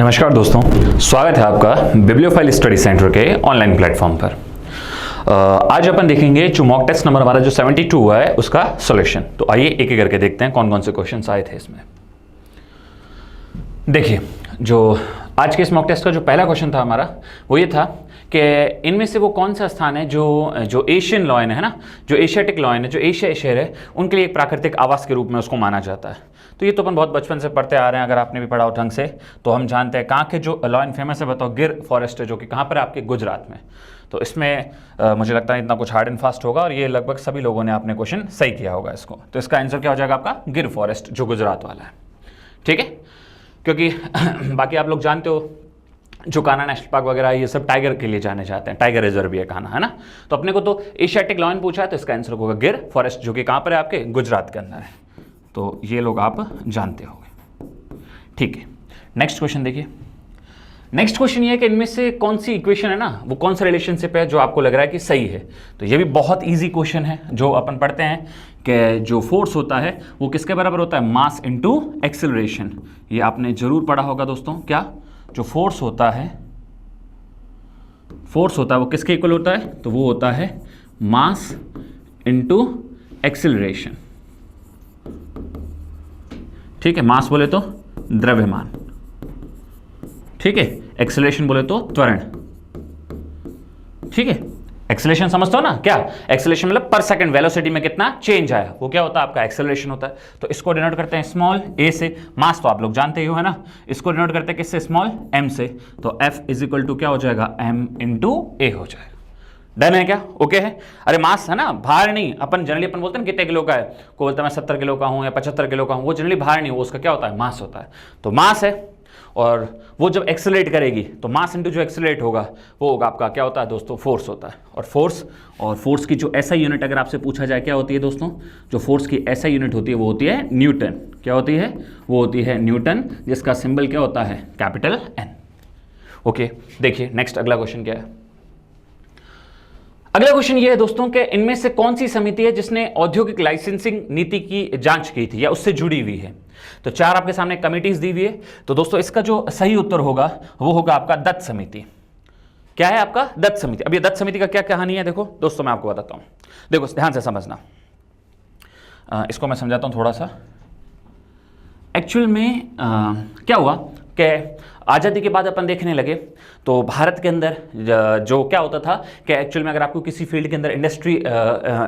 नमस्कार दोस्तों, स्वागत है आपका बिब्लियोफाइल स्टडी सेंटर के ऑनलाइन प्लेटफॉर्म पर। आज अपन देखेंगे जो मॉक टेस्ट नंबर हमारा जो 72 हुआ है उसका सॉल्यूशन। तो आइए एक एक करके देखते हैं कौन कौन से क्वेश्चंस आए थे इसमें। देखिए, जो आज के इस मॉक टेस्ट का जो पहला क्वेश्चन था हमारा वो ये था कि इनमें से वो कौन सा स्थान है जो एशियन लॉयन है ना, जो एशियाटिक लॉयन है, जो एशिया शहर है, उनके लिए एक प्राकृतिक आवास के रूप में उसको माना जाता है। तो ये तो अपन बहुत बचपन से पढ़ते आ रहे हैं, अगर आपने भी पढ़ा हो ढंग से तो हम जानते हैं। कहाँ के जो लॉयन फेमस है बताओ? गिर फॉरेस्ट है, जो कि कहाँ पर है? आपके गुजरात में। तो इसमें मुझे लगता है इतना कुछ हार्ड एंड फास्ट होगा और ये लगभग सभी लोगों ने आपने क्वेश्चन सही किया होगा इसको। तो इसका आंसर क्या हो जाएगा आपका? गिर फॉरेस्ट, जो गुजरात वाला है। ठीक है, क्योंकि बाकी आप लोग जानते हो जो कान्हा नेशनल पार्क वगैरह ये सब टाइगर के लिए जाने जाते हैं, टाइगर रिजर्व भी है कान्हा, है ना। तो अपने को तो एशियाटिक लॉयन पूछा है, तो इसका आंसर होगा गिर फॉरेस्ट, जो कि कहाँ पर है? आपके गुजरात के अंदर है। तो ये लोग आप जानते होंगे। ठीक है, नेक्स्ट क्वेश्चन देखिए। नेक्स्ट क्वेश्चन ये है कि इनमें से कौन सी इक्वेशन है ना, वो कौन सा रिलेशनशिप है जो आपको लग रहा है कि सही है। तो ये भी बहुत इजी क्वेश्चन है। जो अपन पढ़ते हैं कि जो फोर्स होता है वो किसके बराबर होता है? Mass into acceleration. ये आपने जरूर पढ़ा होगा दोस्तों। क्या जो फोर्स होता है वो किसके इक्वल होता है? तो वो होता है मास इनटू एक्सेलरेशन। ठीक है, मास बोले तो द्रव्यमान, ठीक है, एक्सेलरेशन बोले तो त्वरण। ठीक है, एक्सेलरेशन समझते हो ना? क्या एक्सेलरेशन मतलब पर सेकंड वेलोसिटी में कितना चेंज आया, वो क्या होता है? आपका एक्सेलरेशन होता है। तो इसको डिनोट करते हैं स्मॉल ए से। मास तो आप लोग जानते ही हो, है ना। इसको डिनोट करते हैं किससे? स्मॉल एम से। तो एफ इज इक्वल टू क्या हो जाएगा? एम इंटू ए हो जाएगा। डन है क्या? ओके है। अरे मास है ना, भार नहीं। अपन जनरली अपन बोलते हैं कितने किलो का है, कोई बोलता है मैं 70 किलो का हूं या 75 किलो का हूं, वो जनरली भार नहीं, वो उसका क्या होता है? मास होता है। तो मास है और वो जब एक्सेलरेट करेगी तो मास इंटू जो एक्सेलरेट होगा वो होगा आपका क्या होता है दोस्तों? फोर्स होता है। और फोर्स की जो एसआई यूनिट अगर आपसे पूछा जाए क्या होती है दोस्तों? जो फोर्स की एसआई यूनिट होती है वो होती है न्यूटन। क्या होती है? वो होती है न्यूटन, जिसका सिंबल क्या होता है? Capital N. ओके, देखिए नेक्स्ट अगला क्वेश्चन क्या है। अगला क्वेश्चन ये है दोस्तों कि इनमें से कौन सी समिति है जिसने औद्योगिक लाइसेंसिंग नीति की जांच की थी या उससे जुड़ी हुई है? तो चार आपके सामने कमिटीज दी हुई है। तो दोस्तों इसका जो सही उत्तर होगा वो होगा आपका दत्त समिति। क्या है आपका? दत्त समिति। अब ये दत्त समिति का क्या कहानी है देखो दोस्तों, मैं आपको बताता हूं। देखो ध्यान से समझना, इसको मैं समझाता हूं थोड़ा सा। एक्चुअल में क्या हुआ कि आज़ादी के बाद अपन देखने लगे तो भारत के अंदर जो क्या होता था कि एक्चुअल में अगर आपको किसी फील्ड के अंदर इंडस्ट्री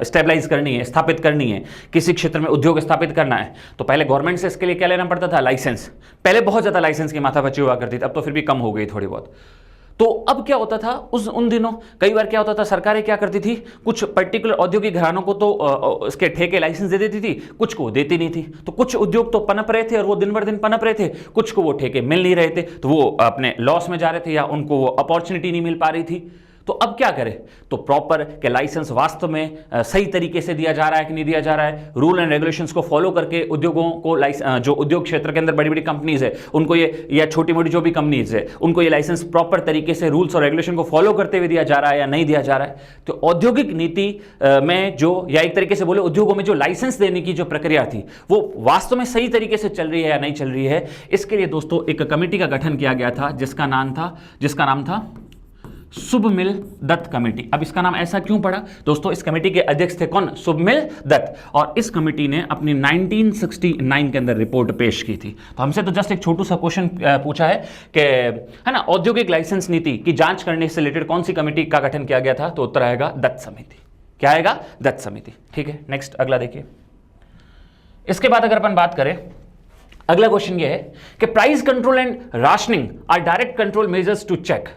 स्टेबलाइज करनी है, स्थापित करनी है, किसी क्षेत्र में उद्योग स्थापित करना है, तो पहले गवर्नमेंट से इसके लिए क्या लेना पड़ता था? लाइसेंस। पहले बहुत ज़्यादा लाइसेंस की माथापच्ची हुआ करती थी, अब तो फिर भी कम हो गई थोड़ी बहुत। तो अब क्या होता था उन दिनों, कई बार क्या होता था, सरकारें क्या करती थी, कुछ पर्टिकुलर औद्योगिक घरानों को तो उसके ठेके लाइसेंस दे देती थी, कुछ को देती नहीं थी। तो कुछ उद्योग तो पनप रहे थे और वो दिन भर दिन पनप रहे थे, कुछ को वो ठेके मिल नहीं रहे थे, तो वो अपने लॉस में जा रहे थे या उनको वो अपॉर्चुनिटी नहीं मिल पा रही थी। तो अब क्या करें? तो प्रॉपर के लाइसेंस वास्तव में सही तरीके से दिया जा रहा है कि नहीं दिया जा रहा है, रूल एंड रेगुलेशंस को फॉलो करके उद्योगों को जो उद्योग क्षेत्र के अंदर बड़ी बड़ी कंपनीज है उनको ये, या छोटी मोटी जो भी कंपनीज है उनको ये लाइसेंस प्रॉपर तरीके से रूल्स और रेगुलेशन को फॉलो करते हुए दिया जा रहा है या नहीं दिया जा रहा है। तो औद्योगिक नीति में जो, या एक तरीके से बोले उद्योगों में जो लाइसेंस देने की जो प्रक्रिया थी वो वास्तव में सही तरीके से चल रही है या नहीं चल रही है, इसके लिए दोस्तों एक कमेटी का गठन किया गया था जिसका नाम था शुभमिल दत्त कमेटी। अब इसका नाम ऐसा क्यों पड़ा दोस्तों? इस कमेटी के अध्यक्ष थे कौन? शुभमिल दत्त। और इस कमेटी ने अपनी 1969 के अंदर रिपोर्ट पेश की थी। तो हमसे तो जस्ट एक छोटू सा क्वेश्चन पूछा है कि, है ना, औद्योगिक लाइसेंस नीति की जांच करने से रिलेटेड कौन सी कमेटी का गठन किया गया था? तो उत्तर आएगा दत्त समिति। क्या आएगा? दत्त समिति। ठीक है, नेक्स्ट अगला देखिए। इसके बाद अगर अपन बात करें, अगला क्वेश्चन ये है कि price control and rationing are direct control measures to check.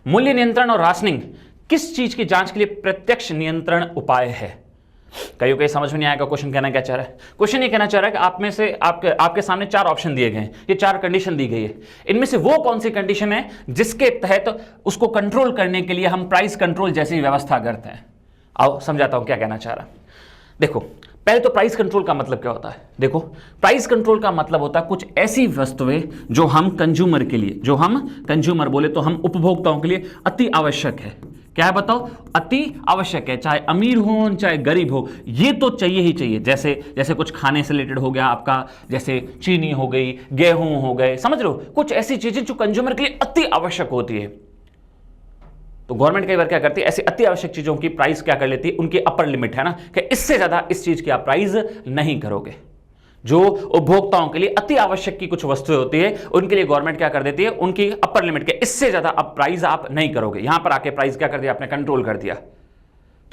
मूल्य नियंत्रण और राशनिंग किस चीज की जांच के लिए प्रत्यक्ष नियंत्रण उपाय है? कई समझ में नहीं आएगा क्वेश्चन कहना क्या चाह रहा है। क्वेश्चन ये कहना चाह रहा है कि आप में से आपके सामने चार ऑप्शन दिए गए हैं, ये चार कंडीशन दी गई है, इनमें से वो कौन सी कंडीशन है जिसके तहत उसको कंट्रोल करने के लिए हम प्राइस कंट्रोल जैसी व्यवस्था करते हैं। आओ समझाता हूं क्या कहना चाह रहा है। देखो पहले तो प्राइस कंट्रोल का मतलब क्या होता है? देखो प्राइस कंट्रोल का मतलब होता है कुछ ऐसी वस्तुएं जो हम कंज्यूमर के लिए, जो हम कंज्यूमर बोले तो हम उपभोक्ताओं के लिए अति आवश्यक है। क्या है बताओ? अति आवश्यक है, चाहे अमीर हो चाहे गरीब हो, ये तो चाहिए ही चाहिए। जैसे जैसे कुछ खाने से रिलेटेड हो गया आपका, जैसे चीनी हो गई, गेहूं हो गए, समझ रहे हो, कुछ ऐसी चीजें जो कंज्यूमर के लिए अति आवश्यक होती है। तो गवर्नमेंट कई बार क्या करती है, ऐसी अति आवश्यक चीजों की प्राइस क्या कर लेती है, उनकी अपर लिमिट है ना, कि इससे ज्यादा इस चीज की आप प्राइस नहीं करोगे। जो उपभोक्ताओं के लिए अति आवश्यक की कुछ वस्तुएं होती है, उनके लिए गवर्नमेंट क्या कर देती है, उनकी अपर लिमिट के इससे ज्यादा अब प्राइस आप नहीं करोगे। यहां पर आके प्राइस क्या कर दिया आपने, कंट्रोल कर दिया।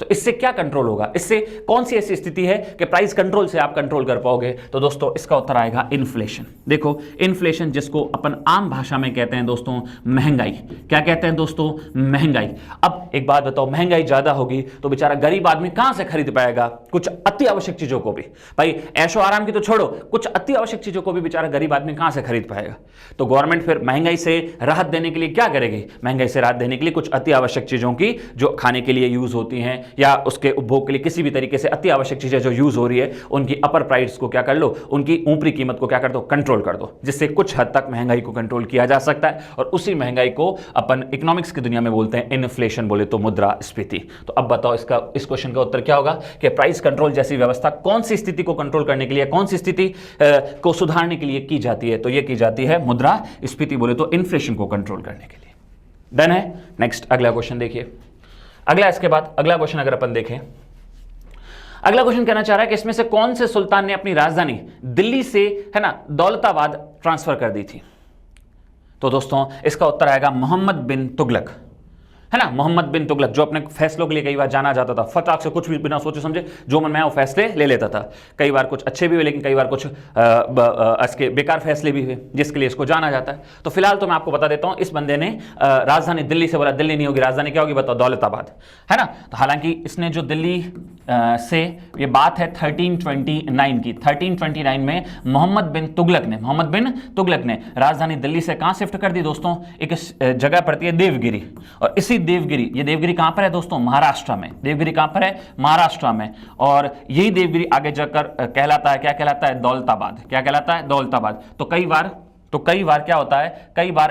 तो इससे क्या कंट्रोल होगा, इससे कौन सी ऐसी स्थिति है कि प्राइस कंट्रोल से आप कंट्रोल कर पाओगे? तो दोस्तों इसका उत्तर आएगा इन्फ्लेशन। देखो इन्फ्लेशन, जिसको अपन आम भाषा में कहते हैं दोस्तों महंगाई। क्या कहते हैं दोस्तों? महंगाई। अब एक बात बताओ, महंगाई ज्यादा होगी तो बेचारा गरीब आदमी कहां से खरीद पाएगा कुछ अति आवश्यक चीजों को भी? भाई ऐशो आराम की तो छोड़ो, कुछ अति आवश्यक चीजों को भी बेचारा गरीब आदमी कहां से खरीद पाएगा? तो गवर्नमेंट फिर महंगाई से राहत देने के लिए क्या करेगी? महंगाई से राहत देने के लिए कुछ अति आवश्यक चीजों की जो खाने के लिए यूज होती हैं या उसके उपभोग के लिए किसी भी तरीके से अति आवश्यक चीजें जो यूज हो रही है, उनकी अपर प्राइस को क्या कर लो, उनकी ऊपरी कीमत को क्या कर दो, कंट्रोल कर दो, जिससे कुछ हद तक महंगाई को कंट्रोल किया जा सकता है। और उसी महंगाई को अपन इकोनॉमिक्स की दुनिया में बोलते हैं इन्फ्लेशन, बोले तो मुद्रास्फीति। तो अब बताओ इसका, इस क्वेश्चन का उत्तर क्या होगा कि प्राइस कंट्रोल जैसी व्यवस्था कौन सी स्थिति को कंट्रोल करने के लिए, कौन सी स्थिति को सुधारने के लिए की जाती है? तो यह की जाती है मुद्रास्फीति, बोले तो इन्फ्लेशन को कंट्रोल करने के लिए। डन है। नेक्स्ट अगला क्वेश्चन देखिए। अगला, इसके बाद अगला क्वेश्चन अगर अपन देखें, अगला क्वेश्चन कहना चाह रहा है कि इसमें से कौन से सुल्तान ने अपनी राजधानी दिल्ली से, है ना, दौलताबाद ट्रांसफर कर दी थी? तो दोस्तों इसका उत्तर आएगा मोहम्मद बिन तुगलक, है ना, मोहम्मद बिन तुगलक, जो अपने फैसलों के लिए कई बार जाना जाता था। फटाक से कुछ भी बिना सोचे समझे जो मन में आए वो फैसले ले लेता था। कई बार कुछ अच्छे भी हुए, लेकिन कई बार कुछ इसके बेकार फैसले भी हुए, जिसके लिए इसको जाना जाता है। तो फिलहाल तो मैं आपको बता देता हूं, इस बंदे ने राजधानी दिल्ली से बोला, दिल्ली नहीं होगी, राजधानी क्या होगी बताओ? दौलताबाद, है ना। तो हालांकि इसने जो दिल्ली से, ये बात है 1329 की, 1329 में मोहम्मद बिन तुगलक ने राजधानी दिल्ली से कहां शिफ्ट कर दी दोस्तों? एक जगह पड़ती है देवगिरी, और इसी देवगिरी, ये देवगिरी कहां पर है दोस्तों? महाराष्ट्र में। देवगिरी कहां पर है? महाराष्ट्र में। और यही देवगिरी आगे जाकर कहलाता है, क्या कहलाता है? दौलताबाद। क्या कहलाता है? दौलताबाद। तो कई बार क्या होता है, कई बार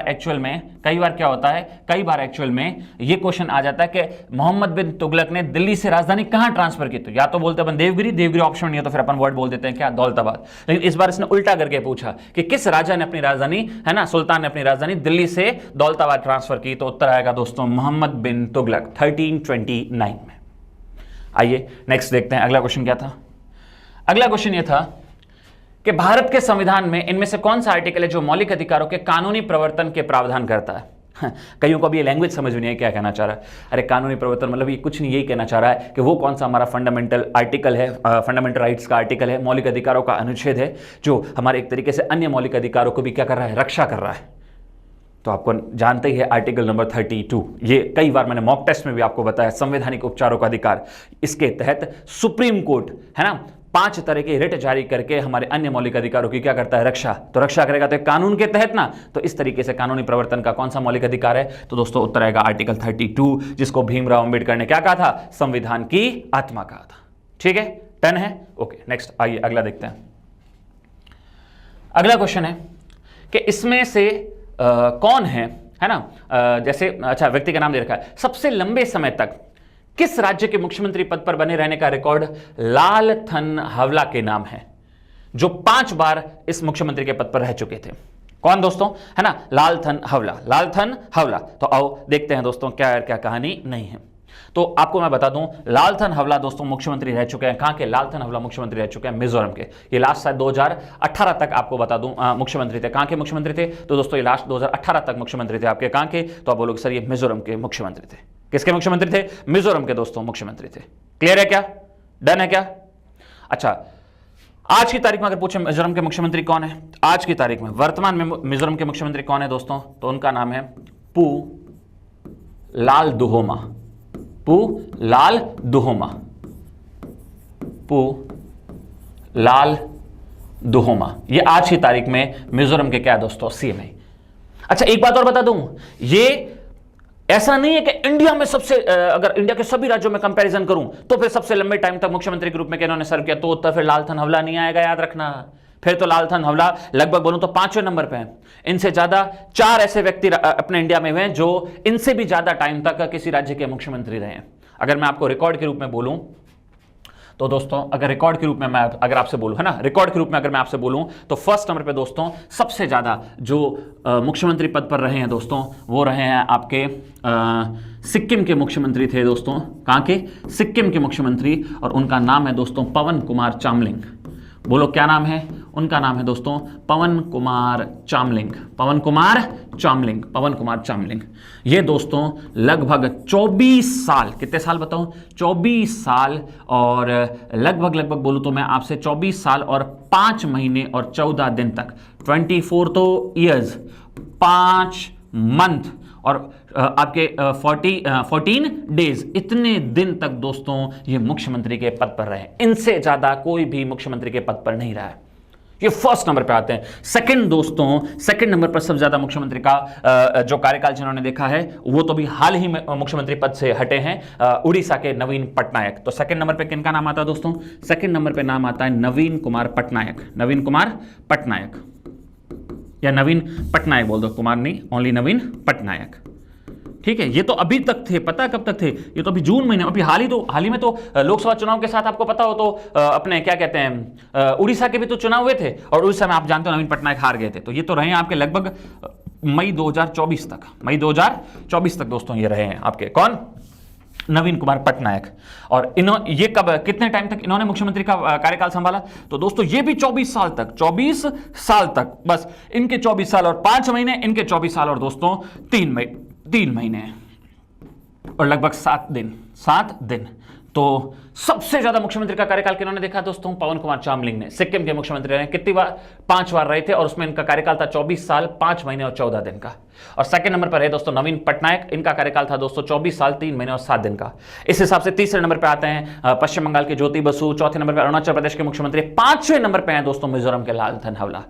एक्चुअल में ये क्वेश्चन आ जाता है कि मोहम्मद बिन तुगलक ने दिल्ली से राजधानी कहां ट्रांसफर की? तो या तो बोलते अपन देवगिरी ऑप्शन नहीं है तो फिर अपन वर्ड बोल देते हैं क्या? दौलताबाद। लेकिन इस बार इसने उल्टा करके पूछा कि किस राजा ने अपनी राजधानी, है ना, सुल्तान ने अपनी राजधानी दिल्ली से दौलताबाद ट्रांसफर की? तो उत्तर आएगा दोस्तों मोहम्मद बिन तुगलक, 1329 में। आइए नेक्स्ट देखते हैं, अगला क्वेश्चन क्या था? अगला क्वेश्चन यह था कि भारत के संविधान में इनमें से कौन सा आर्टिकल है जो मौलिक अधिकारों के कानूनी प्रवर्तन के प्रावधान करता है? कईयों को भी ये लैंग्वेज समझ में नहीं है क्या कहना चाह रहा है। अरे कानूनी प्रवर्तन मतलब ये कुछ नहीं, यही कहना चाह रहा है कि वो कौन सा हमारा फंडामेंटल आर्टिकल है, फंडामेंटल राइट्स का आर्टिकल है, मौलिक अधिकारों का अनुच्छेद है, जो हमारे एक तरीके से अन्य मौलिक अधिकारों को भी क्या कर रहा है? रक्षा कर रहा है। तो आपको जानते ही है आर्टिकल नंबर 32, ये कई बार मैंने मॉक टेस्ट में भी आपको बताया, संवैधानिक उपचारों का अधिकार। इसके तहत सुप्रीम कोर्ट, है ना, 5 तरह के रिट जारी करके हमारे अन्य मौलिक अधिकारों की क्या करता है? रक्षा। तो रक्षा करेगा तो कानून के तहत ना, तो इस तरीके से कानूनी प्रवर्तन का कौन सा मौलिक अधिकार है? तो दोस्तों उत्तर आएगा आर्टिकल 32, जिसको भीमराव अंबेडकर ने क्या कहा था? संविधान की आत्मा कहा था। ठीक है, डन है। ओके, नेक्स्ट आइए अगला देखते हैं। अगला क्वेश्चन है कि इसमें से कौन है ना, जैसे अच्छा व्यक्ति का नाम दे रखा है, सबसे लंबे समय तक किस राज्य के मुख्यमंत्री पद पर बने रहने का रिकॉर्ड लालथनहावला के नाम है, जो 5 बार इस मुख्यमंत्री के पद पर रह चुके थे? कौन दोस्तों? है ना, लालथनहावला। तो आओ देखते हैं दोस्तों क्या कहानी नहीं है। तो आपको मैं बता दूं, लालथनहावला दोस्तों मुख्यमंत्री रह चुके हैं। कहां के? लालथनहावला मुख्यमंत्री रह चुके हैं मिजोरम के। ये लास्ट शायद 2018 तक आपको बता दूं मुख्यमंत्री थे। कहां के मुख्यमंत्री थे? तो दोस्तों ये लास्ट 2018 तक मुख्यमंत्री थे आपके। कहां के? तो आप बोलोगे सर ये मिजोरम के मुख्यमंत्री थे। किसके मुख्यमंत्री थे? मिजोरम के दोस्तों मुख्यमंत्री थे। क्लियर है क्या? डन है क्या? अच्छा, आज की तारीख में अगर पूछे मिजोरम के मुख्यमंत्री कौन है, आज की तारीख में वर्तमान में मिजोरम के मुख्यमंत्री कौन है दोस्तों? तो उनका नाम है पू लाल दुहोमा। पू लाल दुहोमा, ये आज की तारीख में मिजोरम के क्या दोस्तों? सीएम है। अच्छा एक बात और बता दूं, ये ऐसा नहीं है कि इंडिया में सबसे, अगर इंडिया के सभी राज्यों में कंपैरिजन करूं तो फिर सबसे लंबे टाइम तक मुख्यमंत्री के रूप में किन्होंने सर्व किया, तो फिर लालथनहावला नहीं आएगा, याद रखना। फिर तो लाल थनहवला लगभग बोलूं तो 5वें नंबर पे हैं। इनसे ज्यादा 4 ऐसे व्यक्ति अपने इंडिया में हुए हैं जो इनसे भी ज्यादा टाइम तक किसी राज्य के मुख्यमंत्री रहे हैं। अगर मैं आपको रिकॉर्ड के रूप में बोलूं तो दोस्तों, अगर रिकॉर्ड के रूप में मैं अगर आपसे बोलूं, है ना, रिकॉर्ड के रूप में अगर मैं आपसे बोलूं तो फर्स्ट नंबर पे दोस्तों सबसे ज्यादा जो मुख्यमंत्री पद पर रहे हैं दोस्तों, वो रहे हैं आपके सिक्किम के मुख्यमंत्री थे दोस्तों। कहां के? सिक्किम के मुख्यमंत्री, और उनका नाम है दोस्तों पवन कुमार चामलिंग। बोलो क्या नाम है? उनका नाम है दोस्तों पवन कुमार चामलिंग। पवन कुमार चामलिंग, पवन कुमार चामलिंग। ये दोस्तों लगभग 24 साल, कितने साल बताओ? 24 साल, और लगभग बोलूं तो मैं आपसे 24 साल और 5 महीने और 14 दिन तक, 24 तो ईयर्स, 5 मंथ और आपके 14 डेज, इतने दिन तक दोस्तों ये मुख्यमंत्री के पद पर रहे। इनसे ज्यादा कोई भी मुख्यमंत्री के पद पर नहीं रहा है। ये फर्स्ट नंबर पे आते हैं। सेकंड दोस्तों, सेकंड नंबर पर सबसे ज्यादा मुख्यमंत्री का जो कार्यकाल जिन्होंने देखा है वो तो भी हाल ही में मुख्यमंत्री पद से हटे हैं, उड़ीसा के नवीन पटनायक। तो सेकंड नंबर पे किनका नाम आता है दोस्तों? सेकंड नंबर पे नाम आता है नवीन कुमार पटनायक। नवीन कुमार पटनायक, या नवीन पटनायक बोल दो, कुमार नहीं, ओनली नवीन पटनायक। ठीक है, ये तो अभी तक थे, पता कब तक थे? ये तो अभी जून महीने, अभी हाल ही में तो लोकसभा चुनाव के साथ आपको पता हो तो अपने क्या कहते हैं उड़ीसा के भी तो चुनाव हुए थे, और उड़ीसा में आप जानते हो नवीन पटनायक हार गए थे। तो ये तो रहे हैं आपके लगभग मई 2024 तक, मई 2024 तक दोस्तों ये रहे हैं आपके कौन? नवीन कुमार पटनायक। और ये कब, कितने टाइम तक इन्होंने मुख्यमंत्री का कार्यकाल संभाला? तो दोस्तों ये भी 24 साल तक, 24 साल तक, बस इनके 24 साल और 5 महीने, इनके 24 साल और दोस्तों 3 महीने और लगभग 7 दिन। तो सबसे ज्यादा मुख्यमंत्री का कार्यकाल किन्होंने देखा दोस्तों? पवन कुमार चामलिंग ने। सिक्किम के मुख्यमंत्री रहे, कितनी बार? 5 बार रहे थे, और उसमें इनका कार्यकाल था 24 साल 5 महीने और 14 दिन का। और सेकंड नंबर पर रहे दोस्तों नवीन पटनायक, इनका कार्यकाल था दोस्तों 24 साल 3 महीने और 7 दिन का। इस हिसाब से तीसरे नंबर पर आते हैं पश्चिम बंगाल के ज्योति बसु, चौथे नंबर पर अरुणाचल प्रदेश के मुख्यमंत्री, 5वें नंबर पर हैं दोस्तों मिजोरम के लाल थनहवला।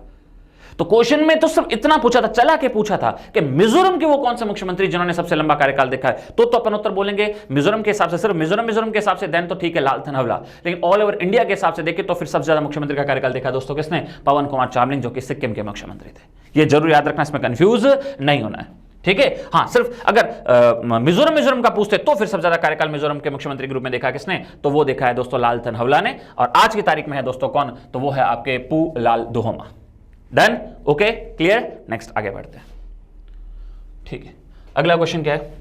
तो क्वेश्चन में तो सिर्फ इतना पूछा था, चला के पूछा था कि मिजोरम के वो कौन से मुख्यमंत्री जिन्होंने सबसे लंबा कार्यकाल देखा है, तो अपन उत्तर बोलेंगे मिजोरम के हिसाब से, सिर्फ मिजोरम के हिसाब से देन तो ठीक है लाल थनहवला। लेकिन ऑल ओवर इंडिया के हिसाब से देखें तो फिर सबसे ज्यादा मुख्यमंत्री का कार्यकाल देखा दोस्तों किसने? पवन कुमार चामलिंग, जो कि सिक्किम के मुख्यमंत्री थे। ये जरूर याद रखना, इसमें कंफ्यूज नहीं होना है। ठीक है, हाँ, सिर्फ अगर मिजोरम का पूछते तो फिर सबसे ज्यादा कार्यकाल मिजोरम के मुख्यमंत्री के रूप में देखा किसने? तो वो देखा है दोस्तों लाल थनहवला ने। और आज की तारीख में है दोस्तों कौन? तो वो है आपके पू लाल दुहोमा। डन? Okay, clear? नेक्स्ट आगे बढ़ते हैं। ठीक है, अगला क्वेश्चन क्या है?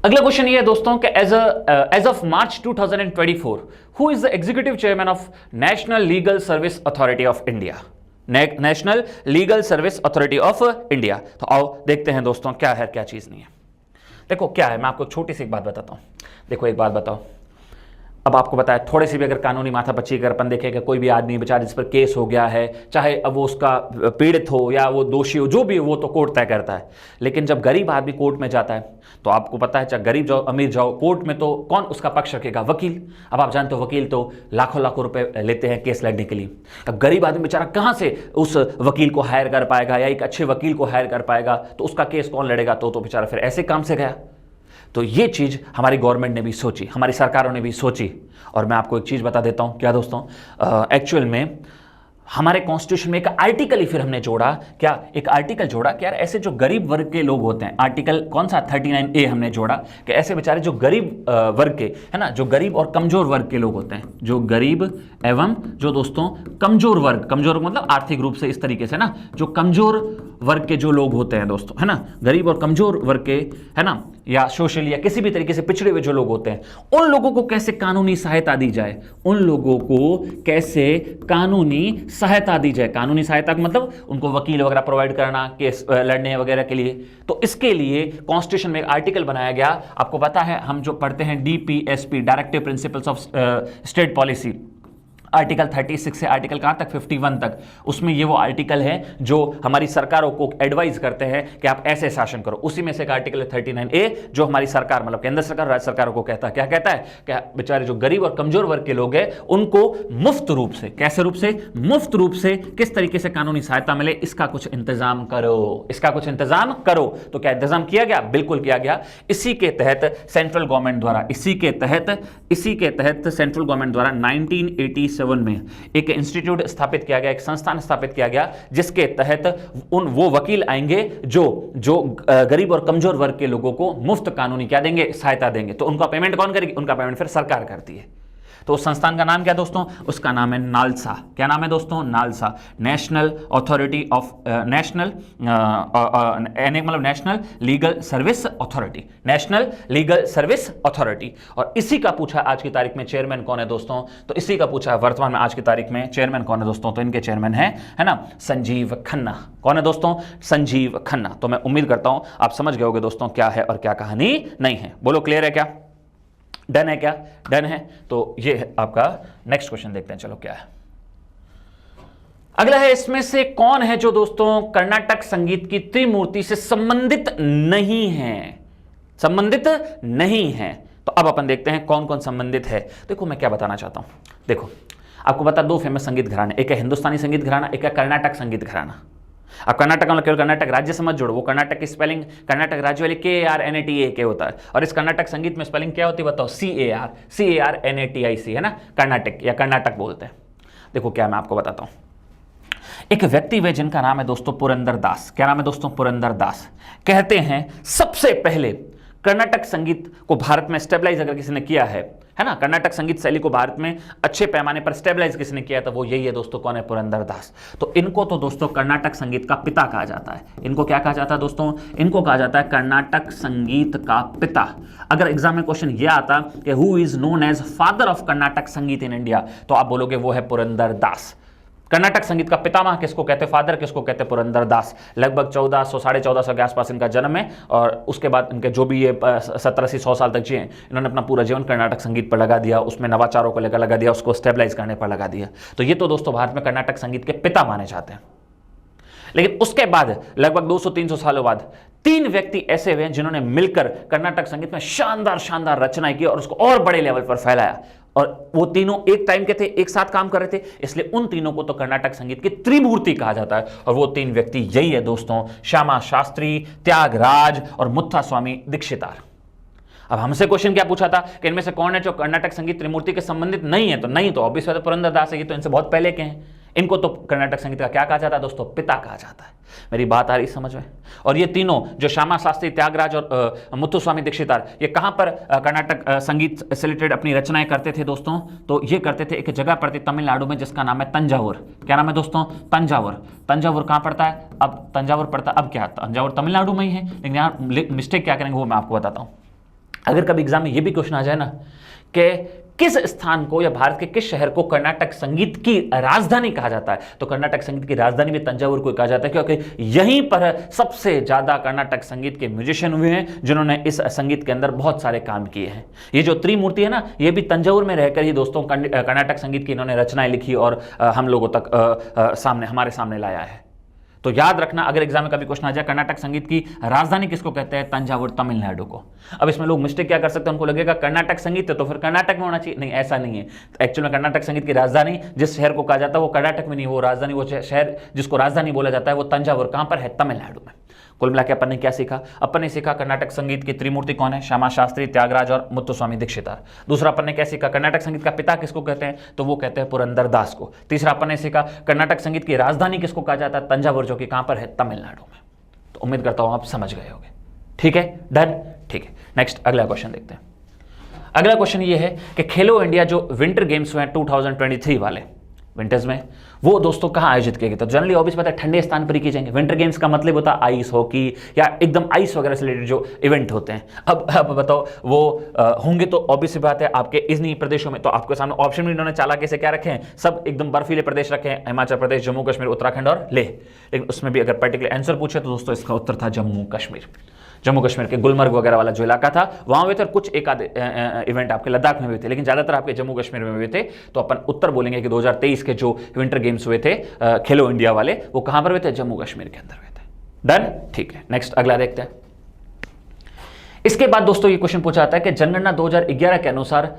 अगला क्वेश्चन ये है दोस्तों कि as of March 2024 who is the executive chairman of national legal service authority of India? National legal service authority of India. तो आओ देखते हैं दोस्तों क्या है क्या चीज नहीं है। देखो क्या है, मैं आपको छोटी सी एक बात बताता हूं। देखो एक बात बताओ, अब आपको बताया थोड़ी सी भी अगर कानूनी माथापच्ची अगर अपन देखें कि कोई भी आदमी बेचारा जिस पर केस हो गया है, चाहे अब वो उसका पीड़ित हो या वो दोषी हो, जो भी हो, वो तो कोर्ट तय करता है। लेकिन जब गरीब आदमी कोर्ट में जाता है तो आपको पता है, चाहे गरीब जाओ अमीर जाओ, कोर्ट में तो कौन उसका पक्ष रखेगा? वकील। अब आप जानते हो वकील तो लाखों रुपए लेते हैं केस लड़ने के लिए। अब गरीब आदमी बेचारा कहां से उस वकील को हायर कर पाएगा या एक अच्छे वकील को हायर कर पाएगा? तो उसका केस कौन लड़ेगा? तो बेचारा फिर ऐसे काम से गया। तो ये चीज हमारी गवर्नमेंट ने भी सोची, हमारी सरकारों ने भी सोची। और मैं आपको एक चीज बता देता हूं, क्या दोस्तों, एक्चुअल में हमारे कॉन्स्टिट्यूशन में एक आर्टिकल ही फिर हमने जोड़ा। क्या? एक आर्टिकल जोड़ा कि यार ऐसे जो गरीब वर्ग के लोग होते हैं, आर्टिकल कौन सा 39A हमने जोड़ा कि ऐसे बेचारे जो गरीब वर्ग के, है ना, जो गरीब और कमजोर वर्ग के लोग होते हैं, जो गरीब एवं जो दोस्तों कमजोर वर्ग मतलब आर्थिक रूप से इस तरीके से ना, जो कमजोर वर्ग के जो लोग होते हैं दोस्तों, है ना, गरीब और कमजोर वर्ग के, है ना, या सोशल या किसी भी तरीके से पिछड़े हुए जो लोग होते हैं, उन लोगों को कैसे कानूनी सहायता दी जाए, उन लोगों को कैसे कानूनी सहायता दी जाए। कानूनी सहायता मतलब उनको वकील वगैरह प्रोवाइड करना केस लड़ने वगैरह के लिए। तो इसके लिए कॉन्स्टिट्यूशन में एक आर्टिकल बनाया गया। आपको पता है हम जो पढ़ते हैं DPSP, directive principles of state policy, article 36 से आर्टिकल कहां तक 51 तक, उसमें ये वो आर्टिकल है जो हमारी सरकारों को एडवाइज करते हैं कि आप ऐसे शासन करो। उसी में से एक आर्टिकल 39A जो हमारी सरकार मतलब केंद्र सरकार राज्य सरकारों को कहता है, क्या कहता है, क्या बेचारे जो गरीब और कमजोर वर्ग के लोग हैं उनको मुफ्त रूप से, कैसे रूप से, मुफ्त रूप से किस तरीके से कानूनी सहायता मिले, इसका कुछ इंतजाम करो, इसका कुछ इंतजाम करो। तो क्या इंतजाम किया गया? बिल्कुल किया गया। इसी के तहत सेंट्रल गवर्नमेंट द्वारा, इसी के तहत सेंट्रल गवर्नमेंट द्वारा 1986 1987 में एक इंस्टीट्यूट स्थापित किया गया, एक संस्थान स्थापित किया गया जिसके तहत वो वकील आएंगे जो गरीब और कमजोर वर्ग के लोगों को मुफ्त कानूनी क्या देंगे, सहायता देंगे। तो उनका पेमेंट कौन करेगी? उनका पेमेंट फिर सरकार करती है। तो उस संस्थान का नाम क्या दोस्तों? उसका नाम है नालसा। क्या नाम है दोस्तों? नालसा, नेशनल अथॉरिटी ऑफ मतलब national legal service authority, national legal service authority. और इसी का पूछा आज की तारीख में चेयरमैन कौन है दोस्तों? तो इसी का पूछा वर्तमान में आज की तारीख में चेयरमैन कौन है दोस्तों? तो इनके चेयरमैन है ना, संजीव खन्ना। कौन है दोस्तों? संजीव खन्ना। तो मैं उम्मीद करता हूं आप समझ गए होंगे दोस्तों क्या है और क्या कहानी नहीं है। बोलो क्लियर है क्या? डन है क्या? डन है। तो ये है आपका नेक्स्ट क्वेश्चन, देखते हैं चलो क्या है। अगला है, इसमें से कौन है जो दोस्तों कर्नाटक संगीत की त्रिमूर्ति से संबंधित नहीं है? संबंधित नहीं है। तो अब अपन देखते हैं कौन कौन संबंधित है। देखो मैं क्या बताना चाहता हूं, देखो आपको पता दो फेमस संगीत घराने, एक है हिंदुस्तानी संगीत घराना, एक है कर्नाटक संगीत घराना। अब कर्नाटक मतलब केवल कर्नाटक राज्य समझ जोड़ो, वो कर्नाटक की स्पेलिंग कर्नाटक राज्य वाली KARNATAK होता है, और इस कर्नाटक संगीत में स्पेलिंग क्या होती है बताओ? CARNATIC है ना, कर्नाटक या कर्नाटक बोलते हैं। देखो क्या मैं आपको बताता हूं, एक व्यक्ति वे जिनका नाम है दोस्तों पुरंदर दास। क्या नाम है दोस्तों? पुरंदर दास। कहते हैं सबसे पहले कर्नाटक संगीत को भारत में स्टेबलाइज अगर किसी ने किया है ना, कर्नाटक संगीत शैली को भारत में अच्छे पैमाने पर स्टेबलाइज किसने किया था? वो यही है दोस्तों, कौन है? पुरंदर दास। तो इनको तो दोस्तों कर्नाटक संगीत का पिता कहा जाता है। इनको क्या कहा जाता है दोस्तों? इनको कहा जाता है कर्नाटक संगीत का पिता। अगर एग्जाम में क्वेश्चन ये आता कि who is known as father of Karnataka sangeet in India, तो आप बोलोगे वो है पुरंदर दास। कर्नाटक संगीत का पितामह किसको कहते हैं? फादर किसको कहते हैं? पुरंदर दास। लगभग 1400 साढ़े 1400 के आसपास इनका जन्म है, और उसके बाद इनके जो भी ये 70-80-100 साल तक जिए, इन्होंने अपना पूरा जीवन कर्नाटक संगीत पर लगा दिया, उसमें नवाचारों को लेकर लगा दिया, उसको स्टेबलाइज करने पर लगा दिया। तो ये तो दोस्तों भारत में कर्नाटक संगीत के पिता माने जाते हैं। लेकिन उसके बाद लगभग 200-300 सालों बाद 3 व्यक्ति ऐसे हुए जिन्होंने मिलकर कर्नाटक संगीत में शानदार शानदार रचनाएं की और उसको और बड़े लेवल पर फैलाया। और वो तीनों एक टाइम के थे, एक साथ काम कर रहे थे, इसलिए उन तीनों को तो कर्नाटक संगीत की त्रिमूर्ति कहा जाता है। और वो 3 व्यक्ति यही है दोस्तों, श्यामा शास्त्री, त्यागराज और मुत्थुस्वामी दीक्षितार। अब हमसे क्वेश्चन क्या पूछा था कि इनमें से कौन है जो कर्नाटक संगीत त्रिमूर्ति के संबंधित नहीं है? तो नहीं, तो ऑब्वियस बात है पुरंदर दास है, ये तो इनसे बहुत पहले के हैं। इनको तो कर्नाटक संगीत का क्या कहा जाता है दोस्तों? पिता कहा जाता है। मेरी बात आ रही समझ में? और ये तीनों जो श्यामा शास्त्री, त्यागराज और मुत्थुस्वामी दीक्षितार, ये कहां पर कर्नाटक संगीत से रिलेटेड अपनी रचनाएं करते थे दोस्तों? तो ये करते थे एक जगह पड़ती तमिलनाडु में जिसका नाम है तंजावुर। क्या नाम है दोस्तों? तंजावुर। तंजावुर कहां पड़ता है? अब तंजावुर पड़ता है, अब क्या तंजावुर तमिलनाडु में ही है, लेकिन यहाँ मिस्टेक क्या करेंगे वो मैं आपको बताता हूं। अगर कभी एग्जाम में ये भी क्वेश्चन आ जाए ना कि किस स्थान को या भारत के किस शहर को कर्नाटक संगीत की राजधानी कहा जाता है, तो कर्नाटक संगीत की राजधानी भी तंजावुर को कहा जाता है, क्योंकि यहीं पर सबसे ज्यादा कर्नाटक संगीत के म्यूजिशियन हुए हैं जिन्होंने इस संगीत के अंदर बहुत सारे काम किए हैं। ये जो त्रिमूर्ति है ना, ये भी तंजावुर में रहकर ही दोस्तों कर्नाटक संगीत की इन्होंने रचनाएं लिखी और हम लोगों तक हमारे सामने लाया है। तो याद रखना, अगर एग्जाम में कभी क्वेश्चन आ जाए कर्नाटक संगीत की राजधानी किसको कहते हैं? तंजावुर, तमिलनाडु को। अब इसमें लोग मिस्टेक क्या कर सकते हैं, उनको लगेगा कर्नाटक संगीत है तो फिर कर्नाटक में होना चाहिए। नहीं, ऐसा नहीं है। तो एक्चुअली में कर्नाटक संगीत की राजधानी जिस शहर को कहा जाता है वो कर्नाटक में नहीं, वो राजधानी, वो शहर जिसको राजधानी बोला जाता है वो तंजावुर कहां पर है? तमिलनाडु में। कुल मिलाकर अपन ने क्या सीखा? अपन ने सीखा कर्नाटक संगीत की त्रिमूर्ति कौन है? श्यामा शास्त्री, त्यागराज और मुत्थुस्वामी दीक्षितार। दूसरा अपन ने क्या सीखा? कर्नाटक संगीत का पिता किसको कहते हैं? तो वो कहते हैं पुरंदर दास को। तीसरा अपन ने सीखा कर्नाटक संगीत की राजधानी किसको कहा जाता है? तंजावुर, जो कि कहां पर है? तमिलनाडु में। तो उम्मीद करता हूं आप समझ गए होंगे। ठीक है, डन। ठीक है, नेक्स्ट अगला क्वेश्चन देखते हैं। अगला क्वेश्चन ये है कि खेलो इंडिया जो विंटर गेम्स हुए 2023 वाले विंटर्स में, वो दोस्तों कहाँ आयोजित किए गए? तो जनरली ऑब्वियस पता है ठंडे स्थान पर ही किए जाएंगे। विंटर गेम्स का मतलब होता है आइस हॉकी या एकदम आइस वगैरह से रिलेटेड जो इवेंट होते हैं। अब बताओ वो होंगे तो ऑब्वियस बात है आपके इन्हीं प्रदेशों में। तो आपके सामने ऑप्शन में इन्होंने चालाकी से क्या रखे हैं? सब एकदम बर्फीले प्रदेश रखे हैं, हिमाचल प्रदेश, जम्मू कश्मीर, उत्तराखंड और लेह। लेकिन उसमें भी अगर पर्टिकुलर आंसर पूछे तो दोस्तों इसका उत्तर था जम्मू कश्मीर। जम्मू कश्मीर के गुलमर्ग वगैरह वाला जो इलाका था वहां हुए थे, और कुछ एक आधे इवेंट आपके लद्दाख में हुए थे, लेकिन ज्यादातर आपके जम्मू कश्मीर में हुए थे। तो अपन उत्तर बोलेंगे कि 2023 के जो विंटर गेम्स हुए थे खेलो इंडिया वाले, वो कहां पर हुए थे? जम्मू कश्मीर के अंदर हुए थे। डन। ठीक है, नेक्स्ट अगला देखते हैं। इसके बाद दोस्तों ये क्वेश्चन पूछा जाता है कि जनगणना 2011 के अनुसार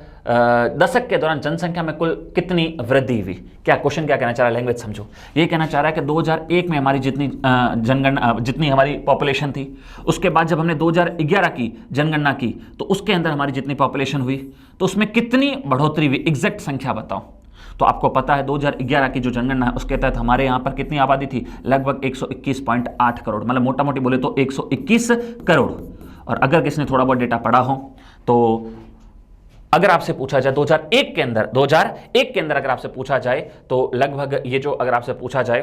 दशक के दौरान जनसंख्या में कुल कितनी वृद्धि हुई? क्या क्वेश्चन क्या कहना चाह रहा है? लैंग्वेज समझो। ये कहना चाह रहा है कि 2001 में हमारी जितनी जनगणना, जितनी हमारी पॉपुलेशन थी, उसके बाद जब हमने 2011 की जनगणना की तो उसके अंदर हमारी जितनी पॉपुलेशन हुई तो उसमें कितनी बढ़ोतरी हुई? एग्जैक्ट संख्या बताओ। तो आपको पता है 2011 की जो जनगणना है उसके तहत हमारे यहाँ पर कितनी आबादी थी, लगभग 121.8 करोड़, मतलब मोटा मोटी बोले तो 121 करोड़। और अगर किसने थोड़ा बहुत डेटा पढ़ा हो तो अगर आपसे पूछा जाए 2001 के अंदर अगर आपसे पूछा जाए तो लगभग ये जो अगर आपसे पूछा जाए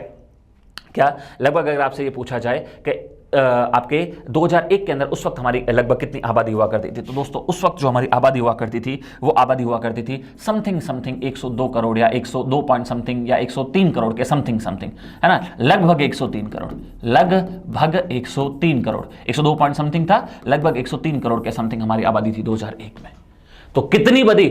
क्या, लगभग अगर आपसे ये पूछा जाए कि आपके 2001 के अंदर उस वक्त हमारी लगभग कितनी आबादी हुआ करती थी, तो दोस्तों उस वक्त जो हमारी आबादी हुआ करती थी वो आबादी हुआ करती थी समथिंग 102 करोड़ या 102 पॉइंट समथिंग या 103 करोड़ के समथिंग है ना, लगभग 103 करोड़, लगभग 103 करोड़, 102 पॉइंट समथिंग था, लगभग 103 करोड़ के समथिंग हमारी आबादी थी 2001 में। तो कितनी बड़ी,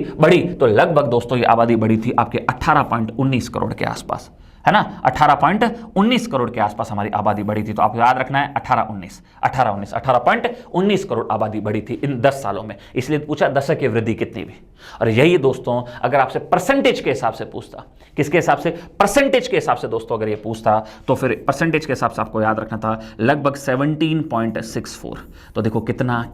तो लगभग दोस्तों ये आबादी बढ़ी थी आपके 18.19 करोड़ के आसपास, है ना, 18.19 करोड़ के आसपास हमारी आबादी बढ़ी थी। तो आपको याद रखना है 18.19 करोड़ आबादी बढ़ी थी इन 10 सालों में, इसलिए पूछा दशक की वृद्धि कितनी भी। और यही दोस्तों अगर आपसे परसेंटेज के हिसाब से पूछता, किसके हिसाब से, परसेंटेज के हिसाब से दोस्तों अगर ये पूछता तो फिर परसेंटेज के हिसाब से आपको याद रखना था लगभग 17.64। तो देखो कितना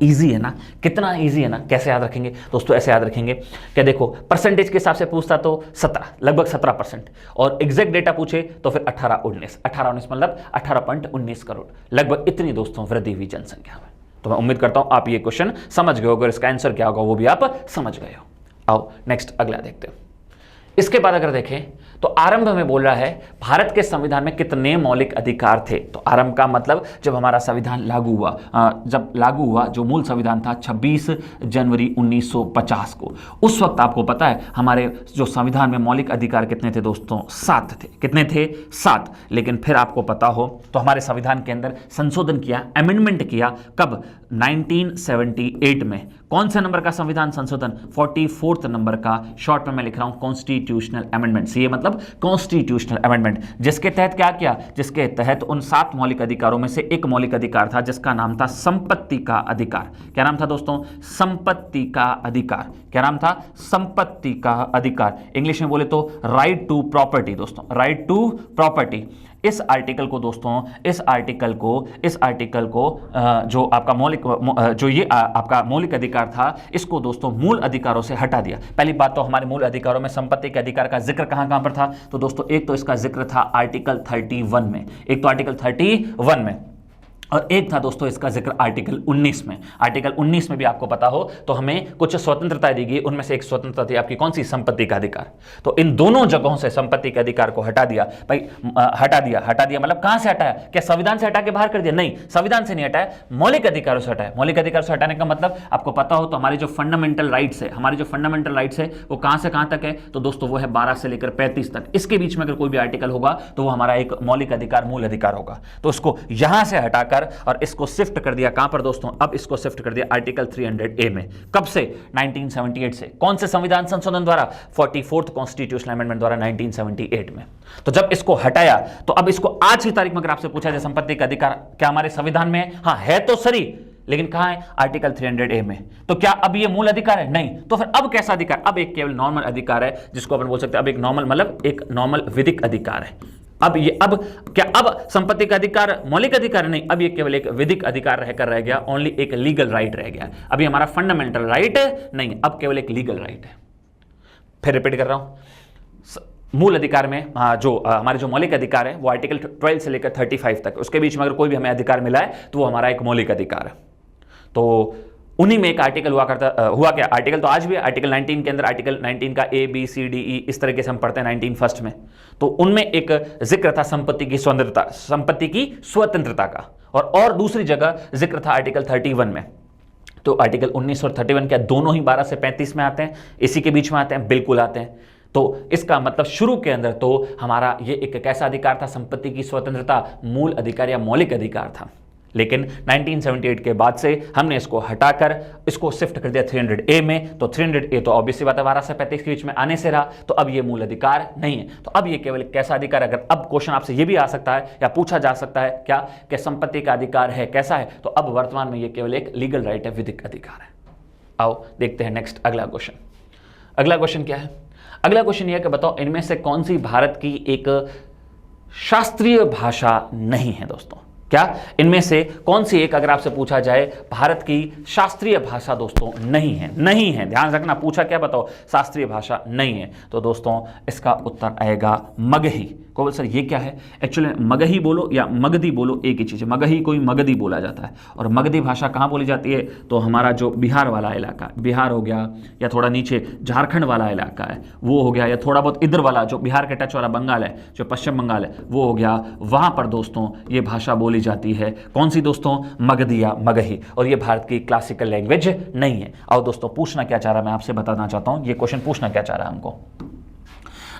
ईजी है ना, कितना ईजी है ना। कैसे याद रखेंगे दोस्तों, ऐसे याद रखेंगे कि देखो परसेंटेज के हिसाब से पूछता तो 17, लगभग 17%, और एग्जैक्ट डेटा पूछे तो फिर 18-19 मतलब 18.19 करोड़, लगभग इतनी दोस्तों वृद्धि हुई जनसंख्या में। तो मैं उम्मीद करता हूं आप ये क्वेश्चन समझ गए होगे, इसका आंसर क्या होगा वो भी आप समझ गए हो। आओ नेक्स्ट अगला देखते हैं। इसके बाद अगर देखें तो आरंभ में बोल रहा है भारत के संविधान में कितने मौलिक अधिकार थे। तो आरंभ का मतलब जब हमारा संविधान लागू हुआ, जब लागू हुआ जो मूल संविधान था 26 जनवरी 1950 को, उस वक्त आपको पता है हमारे जो संविधान में मौलिक अधिकार कितने थे दोस्तों, 7 थे। कितने थे, 7। लेकिन फिर आपको पता हो तो हमारे संविधान के अंदर संशोधन किया, अमेंडमेंट किया, कब, 1978 में। कौन से नंबर का संविधान संशोधन, 44th नंबर का, शॉर्ट में मैं लिख रहा हूं कॉन्स्टिट्यूशनल अमेंडमेंट। ये मतलब कॉन्स्टिट्यूशनल अमेंडमेंट, जिसके तहत क्या किया, जिसके तहत उन 7 मौलिक अधिकारों में से एक मौलिक अधिकार था जिसका नाम था संपत्ति का अधिकार। क्या नाम था दोस्तों, संपत्ति का अधिकार। क्या नाम था, संपत्ति का अधिकार। इंग्लिश में बोले तो राइट टू प्रॉपर्टी दोस्तों, राइट टू प्रॉपर्टी। इस आर्टिकल को दोस्तों, इस आर्टिकल को जो आपका आपका मौलिक अधिकार था, इसको दोस्तों मूल अधिकारों से हटा दिया। पहली बात तो हमारे मूल अधिकारों में संपत्ति के अधिकार का जिक्र कहां पर था, तो दोस्तों एक तो इसका जिक्र था आर्टिकल 31 में, एक तो आर्टिकल 31 में, और एक था दोस्तों इसका जिक्र आर्टिकल 19 में। आर्टिकल 19 में भी आपको पता हो तो हमें कुछ स्वतंत्रता दी गई, उनमें से एक स्वतंत्रता थी आपकी कौन सी, संपत्ति का अधिकार। तो इन दोनों जगहों से संपत्ति के अधिकार को हटा दिया भाई, हटा दिया मतलब कहां से हटाया, क्या संविधान से हटा के बाहर कर दिया, नहीं, संविधान से नहीं हटाया, मौलिक अधिकारों से हटाया। मौलिक अधिकार से हटाने का मतलब आपको पता हो तो हमारे जो फंडामेंटल राइट्स है, वो कहां से कहां तक है, तो दोस्तों वो है 12 से लेकर 35 तक। इसके बीच में अगर कोई भी आर्टिकल होगा तो वो हमारा एक मौलिक अधिकार, मूल अधिकार होगा। तो उसको यहां से हटाकर और इसको शिफ्ट कर दिया कहां पर दोस्तों, अब इसको शिफ्ट कर दिया आर्टिकल 300A में। कब से, 1978 से। कौन से संविधान संशोधन द्वारा, 44th कॉन्स्टिट्यूशनल अमेंडमेंट द्वारा 1978 में। तो जब इसको हटाया तो अब इसको आज की तारीख में अगर आपसे पूछा जाए संपत्ति का अधिकार क्या हमारे संविधान में है, हाँ है तो सही, लेकिन कहां है, आर्टिकल 300A में। तो क्या अब ये मूल अधिकार है, नहीं। तो फिर अब कैसा अधिकार, अब एक केवल नॉर्मल अधिकार है, जिसको अपन बोल सकते हैं अब एक नॉर्मल मतलब एक नॉर्मल विधिक अधिकार है। अब संपत्ति का अधिकार मौलिक अधिकार नहीं, अब ये केवल एक विधिक अधिकार रहकर रह गया, ओनली एक लीगल राइट रह गया। अभी हमारा फंडामेंटल राइट नहीं, अब केवल एक लीगल राइट है। फिर रिपीट कर रहा हूं, मूल अधिकार में जो हमारे जो मौलिक अधिकार है वो आर्टिकल 12 से लेकर 35 तक, उसके बीच में अगर कोई भी हमें अधिकार मिला है तो वो हमारा एक मौलिक अधिकार है। तो उन्हीं में एक आर्टिकल हुआ क्या, आर्टिकल तो आज भी है, आर्टिकल 19 के अंदर, आर्टिकल 19 का A B C D E इस तरीके से हम पढ़ते हैं 19 फर्स्ट में। तो उनमें एक जिक्र था संपत्ति की स्वतंत्रता का, और दूसरी जगह जिक्र था आर्टिकल 31 में। तो आर्टिकल 19 और 31 क्या दोनों ही 12 से 35 में आते हैं, इसी के बीच में आते हैं, बिल्कुल आते हैं। तो इसका मतलब शुरू के अंदर तो हमारा ये एक कैसा अधिकार था, संपत्ति की स्वतंत्रता, मूल अधिकार या मौलिक अधिकार था। लेकिन 1978 के बाद से हमने इसको हटाकर इसको शिफ्ट कर दिया 300A में। तो 300A तो ऑब्वियसली बात है 12 से 35 के बीच में आने से रहा, तो अब ये मूल अधिकार नहीं है। तो अब ये केवल कैसा अधिकार, अगर अब क्वेश्चन आपसे ये भी आ सकता है या पूछा जा सकता है क्या, कि संपत्ति का अधिकार है, कैसा है, तो अब वर्तमान में ये केवल एक लीगल राइट है, विधिक अधिकार है। आओ देखते हैं नेक्स्ट अगला क्वेश्चन। अगला क्वेश्चन क्या है, अगला क्वेश्चन यह कि बताओ इनमें से कौन सी भारत की एक शास्त्रीय भाषा नहीं है दोस्तों। क्या इनमें से कौन सी एक अगर आपसे पूछा जाए भारत की शास्त्रीय भाषा दोस्तों नहीं है, नहीं है, ध्यान रखना, पूछा क्या बताओ, शास्त्रीय भाषा नहीं है, तो दोस्तों इसका उत्तर आएगा मगही। को बोल सर ये क्या है, एक्चुअली मगही बोलो या मगधी बोलो एक ही चीज़ है, मगही कोई मगधी बोला जाता है। और मगधी भाषा कहाँ बोली जाती है, तो हमारा जो बिहार वाला इलाका, बिहार हो गया, या थोड़ा नीचे झारखंड वाला इलाका है वो हो गया, या थोड़ा बहुत इधर वाला जो बिहार के टच वाला बंगाल है, जो पश्चिम बंगाल है वो हो गया, वहाँ पर दोस्तों ये भाषा बोली जाती है। कौन सी दोस्तों, मगधी या मगही। और ये भारत की क्लासिकल लैंग्वेज नहीं है। और दोस्तों पूछना क्या चाह रहा है, मैं आपसे बताना चाहता हूँ, ये क्वेश्चन पूछना क्या चाह रहा है हमको।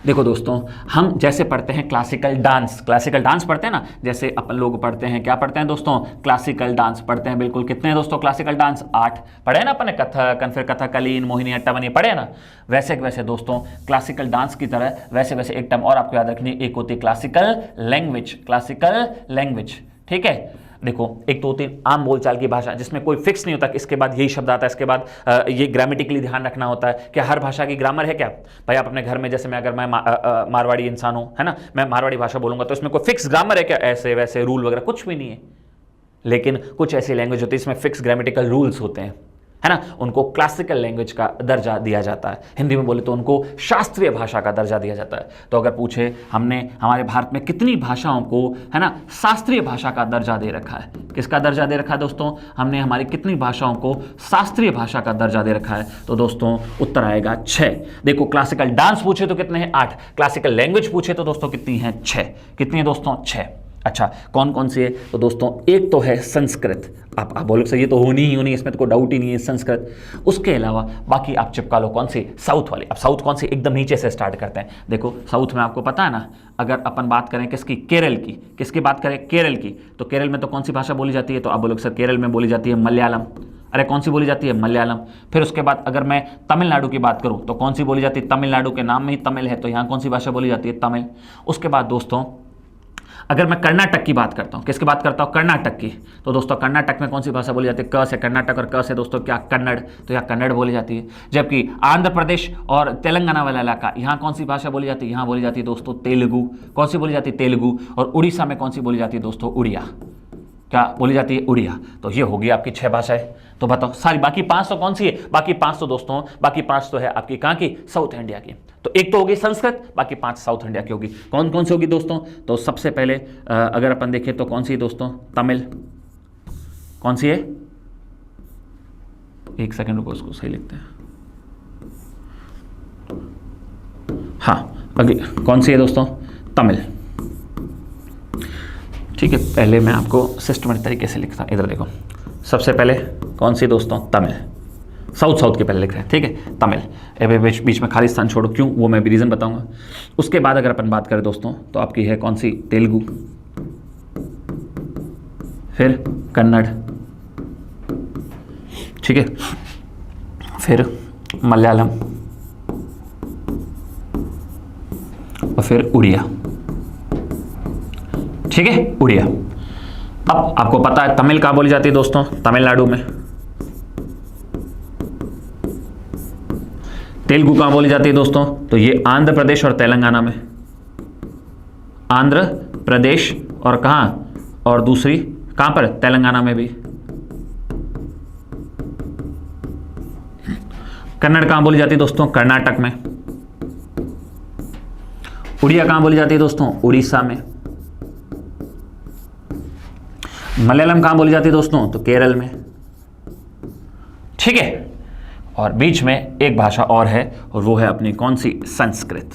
देखो दोस्तों, हम जैसे पढ़ते हैं क्लासिकल डांस, क्लासिकल डांस पढ़ते हैं ना, जैसे अपन लोग पढ़ते हैं, क्या पढ़ते हैं दोस्तों, क्लासिकल डांस पढ़ते हैं, बिल्कुल। कितने हैं दोस्तों क्लासिकल डांस, 8 पढ़े ना अपन ने, कथक, फिर कथकली, मोहिनी अट्टम, ये पढ़े ना। वैसे वैसे दोस्तों क्लासिकल डांस की तरह वैसे वैसे एक टर्म और आपको याद रखनी, एक होती है क्लासिकल लैंग्वेज, क्लासिकल लैंग्वेज, ठीक है। देखो एक तो होती है आम बोलचाल की भाषा जिसमें कोई फिक्स नहीं होता कि इसके बाद यही शब्द आता है, इसके बाद ये ग्रामेटिकली ध्यान रखना होता है कि हर भाषा की ग्रामर है क्या। भाई आप अपने घर में, जैसे मैं अगर मैं मारवाड़ी इंसान हूं, है ना, मैं मारवाड़ी भाषा बोलूंगा तो इसमें कोई फिक्स ग्रामर है क्या, ऐसे वैसे रूल वगैरह कुछ भी नहीं है। लेकिन कुछ ऐसी लैंग्वेज होती है इसमें फिक्स ग्रामेटिकल रूल्स होते हैं, है ना, उनको क्लासिकल लैंग्वेज का दर्जा दिया जाता है। हिंदी में बोले तो उनको शास्त्रीय भाषा का दर्जा दिया जाता है। तो अगर पूछे हमने हमारे भारत में कितनी भाषाओं को, है ना, शास्त्रीय भाषा का दर्जा दे रखा है, किसका दर्जा दे रखा है दोस्तों, हमने हमारी कितनी भाषाओं को शास्त्रीय भाषा का दर्जा दे रखा है, तो दोस्तों उत्तर आएगा 6। देखो क्लासिकल डांस पूछे तो कितने हैं, 8, क्लासिकल लैंग्वेज पूछे तो दोस्तों कितनी है, 6। कितनी है दोस्तों, 6। अच्छा कौन कौन सी है, तो दोस्तों एक तो है संस्कृत, आप बोलोगे सर ये तो होनी ही होनी, इसमें तो कोई डाउट ही नहीं है, संस्कृत। उसके अलावा बाकी आप चिपका लो, कौन सी, साउथ वाली। अब साउथ कौन सी, एकदम नीचे से स्टार्ट करते हैं। देखो साउथ में आपको पता है ना, अगर अपन बात करें किसकी, केरल की, किसकी बात करें, केरल की, तो केरल में तो कौन सी भाषा बोली जाती है, तो आप बोलोगे सर केरल में बोली जाती है मलयालम। अरे कौन सी बोली जाती है, मलयालम। फिर उसके बाद अगर मैं तमिलनाडु की बात करूं तो कौन सी बोली जाती है, तमिलनाडु के नाम में ही तमिल है, तो यहाँ कौन सी भाषा बोली जाती है, तमिल। उसके बाद दोस्तों अगर मैं कर्नाटक की बात करता हूँ, किसकी बात करता हूँ, कर्नाटक की, तो दोस्तों कर्नाटक में कौन सी भाषा बोली जाती है, क से कर्नाटक और क से दोस्तों क्या, कन्नड़, तो यहाँ कन्नड़ बोली जाती है। जबकि आंध्र प्रदेश और तेलंगाना वाला इलाका, यहाँ कौन सी भाषा बोली जाती है, यहाँ बोली जाती है दोस्तों तेलुगु। कौन सी बोली जाती है, तेलुगु। और उड़ीसा में कौन सी बोली जाती है दोस्तों, उड़िया। क्या बोली जाती है, उड़िया। तो ये होगी आपकी 6 भाषाएं। तो बताओ सारी बाकी 5 तो कौन सी है, बाकी 5 तो दोस्तों, बाकी 5 तो है आपकी कहाँ की, साउथ इंडिया की। तो एक तो होगी संस्कृत, बाकी 5 साउथ इंडिया की होगी। कौन कौन सी होगी दोस्तों, तो सबसे पहले अगर अपन देखें तो कौन सी दोस्तों, तमिल। कौन सी है, एक सेकंड रुको, उसको सही लिखते हैं। हाँ अगली कौन सी है दोस्तों, तमिल। ठीक है, पहले मैं आपको सिस्टमेटिक तरीके से लिखता, इधर देखो, सबसे पहले कौन सी दोस्तों, तमिल। साउथ के पहले लिख रहे हैं, ठीक है, तमिल। अभी बीच में खाली स्थान छोड़ो, क्यों, वो मैं भी रीज़न बताऊंगा। उसके बाद अगर अपन बात करें दोस्तों तो आपकी है कौन सी, तेलुगु, फिर कन्नड़, ठीक है, फिर मलयालम और फिर उड़िया, ठीक है, उड़िया। अब आपको पता है तमिल कहाँ बोली जाती है दोस्तों, तमिलनाडु में। तेलुगु कहाँ बोली जाती है दोस्तों, तो ये आंध्र प्रदेश और तेलंगाना में। आंध्र प्रदेश और कहाँ, और दूसरी कहाँ पर, तेलंगाना में भी। कन्नड़ कहाँ बोली जाती है दोस्तों, कर्नाटक में। उड़िया कहाँ बोली जाती है दोस्तों, उड़ीसा में। मलयालम कहाँ बोली जाती है दोस्तों, तो केरल में, ठीक है। और बीच में एक भाषा और है, और वो है अपनी कौन सी, संस्कृत।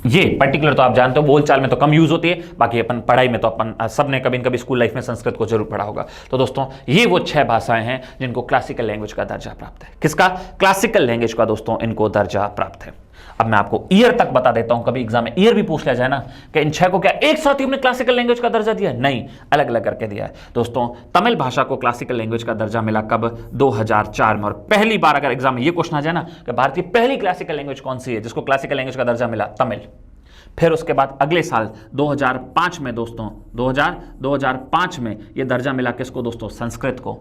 ये पर्टिकुलर तो आप जानते हो, बोलचाल में तो कम यूज होती है, बाकी अपन पढ़ाई में तो अपन सबने कभी न कभी स्कूल लाइफ में संस्कृत को जरूर पढ़ा होगा। तो दोस्तों ये वो 6 भाषाएं हैं जिनको क्लासिकल लैंग्वेज का दर्जा प्राप्त है। किसका, क्लासिकल लैंग्वेज का दोस्तों इनको दर्जा प्राप्त है। अब मैं आपको ईयर तक बता देता हूं, कभी एग्जाम में ईयर भी पूछ लिया जाए ना कि इन 6 को क्या एक साथ ही हमने क्लासिकल लैंग्वेज का दर्जा दिया, नहीं, अलग अलग करके दिया है। दोस्तों तमिल भाषा को क्लासिकल लैंग्वेज का दर्जा मिला कब, 2004 में। और पहली बार अगर एग्जाम में ये क्वेश्चन आ जाए ना कि भारत की पहली क्लासिकल लैंग्वेज कौन सी है जिसको क्लासिकल लैंग्वेज का दर्जा मिला, तमिल। फिर उसके बाद अगले साल 2005 में दोस्तों, 2005 में यह दर्जा मिला किसको दोस्तों, संस्कृत को।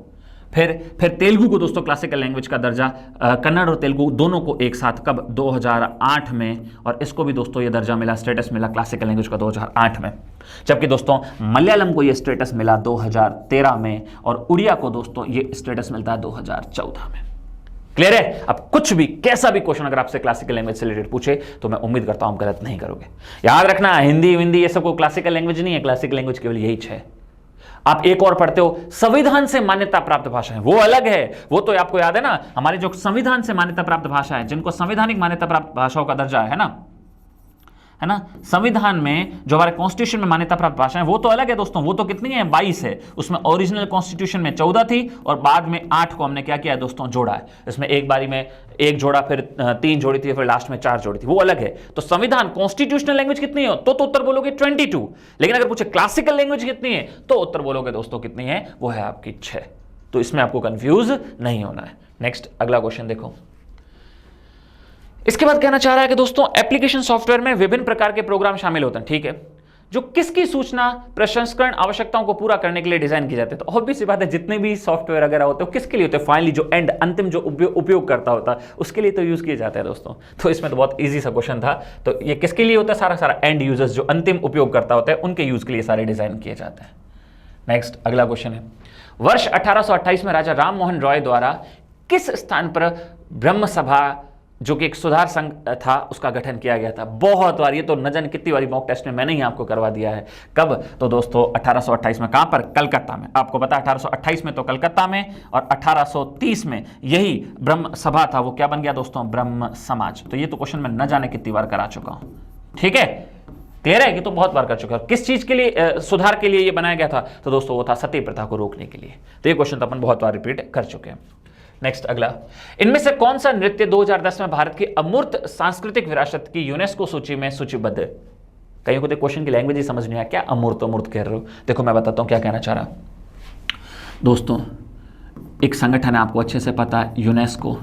फिर तेलुगु को दोस्तों क्लासिकल लैंग्वेज का दर्जा, कन्नड़ और तेलुगु दोनों को एक साथ कब, 2008 में, और इसको भी दोस्तों ये दर्जा मिला, स्टेटस मिला क्लासिकल लैंग्वेज का 2008 में। जबकि दोस्तों मलयालम को ये स्टेटस मिला 2013 में, और उड़िया को दोस्तों ये स्टेटस मिलता है 2014 में। क्लियर है? अब कुछ भी कैसा भी क्वेश्चन अगर आपसे क्लासिकल लैंग्वेज से रिलेटेड पूछे तो मैं उम्मीद करता हूं आप गलत नहीं करोगे। याद रखना, हिंदी विंदी ये सब को क्लासिकल लैंग्वेज नहीं है, क्लासिकल लैंग्वेज केवल यही 6। आप एक और पढ़ते हो, संविधान से मान्यता प्राप्त भाषा है, वो अलग है। वो तो आपको याद है ना, हमारी जो संविधान से मान्यता प्राप्त भाषा है, जिनको संवैधानिक मान्यता प्राप्त भाषाओं का दर्जा है ना, संविधान में जो हमारे कॉन्स्टिट्यूशन में मान्यता प्राप्त भाषा है वो तो अलग है दोस्तों। वो तो कितनी है, 22 है। उसमें ओरिजिनल कॉन्स्टिट्यूशन में 14 थी और बाद में 8 को हमने क्या किया दोस्तों, जोड़ा है। इसमें एक बारी में 1 जोड़ा, फिर 3 जोड़ी थी, फिर लास्ट में 4 जोड़ी थी, वो अलग है। तो संविधान कॉन्स्टिट्यूशनल लैंग्वेज कितनी है, तो उत्तर बोलोगे 22। लेकिन अगर पूछे क्लासिकल लैंग्वेज कितनी है तो उत्तर बोलोगे दोस्तों कितनी है, वो है आपकी 6। तो इसमें आपको कंफ्यूज नहीं होना है। नेक्स्ट अगला क्वेश्चन देखो। इसके बाद कहना चाह रहा है कि दोस्तों एप्लीकेशन सॉफ्टवेयर में विभिन्न प्रकार के प्रोग्राम शामिल होते हैं, ठीक है, जो किसकी सूचना प्रसंस्करण आवश्यकताओं को पूरा करने के लिए डिजाइन किए जाते हैं। तो ऑब्वियस सी बात है, जितने भी सॉफ्टवेयर वगैरह होते हैं किसके लिए होते हैं, फाइनली जो एंड अंतिम जो उपयोग करता होता है उसके लिए तो यूज किए जाते हैं दोस्तों। तो इसमें तो बहुत ईजी सा क्वेश्चन था। तो ये किसके लिए होता है, सारा एंड यूजर्स जो अंतिम उपयोग करता होता है उनके यूज के लिए सारे डिजाइन किए जाते हैं। नेक्स्ट अगला क्वेश्चन है, वर्ष 1828 में राजा राम मोहन रॉय द्वारा किस स्थान पर ब्रह्म सभा जो कि एक सुधार संघ था उसका गठन किया गया था। बहुत बार, ये तो न जाने कितनी बारी मॉक टेस्ट में मैंने ही आपको करवा दिया है। कब, तो दोस्तों 1828 में। कहां पर, कलकत्ता में। आपको पता है 1828 में तो कलकत्ता में, और 1830 में यही ब्रह्म सभा था, वो क्या बन गया दोस्तों, ब्रह्म समाज। तो ये तो क्वेश्चन मैं न जाने कितनी बार करा चुका हूं, ठीक है, क्लियर है कि तो बहुत बार कर चुका है। किस चीज के लिए, सुधार के लिए ये बनाया गया था, तो दोस्तों वो था सती प्रथा को रोकने के लिए। तो ये क्वेश्चन तो अपन बहुत बार रिपीट कर चुके हैं। नेक्स्ट अगला, इनमें से कौन सा नृत्य 2010 में भारत की अमूर्त सांस्कृतिक विरासत की यूनेस्को सूची में सूचीबद्ध है। कहीं को तो क्वेश्चन की लैंग्वेज ही समझ नहीं आया, क्या अमूर्त अमूर्त कह रहे हो। देखो मैं बताता हूं क्या कहना चाह रहा दोस्तों। एक संगठन है, आपको अच्छे से पता है, यूनेस्को,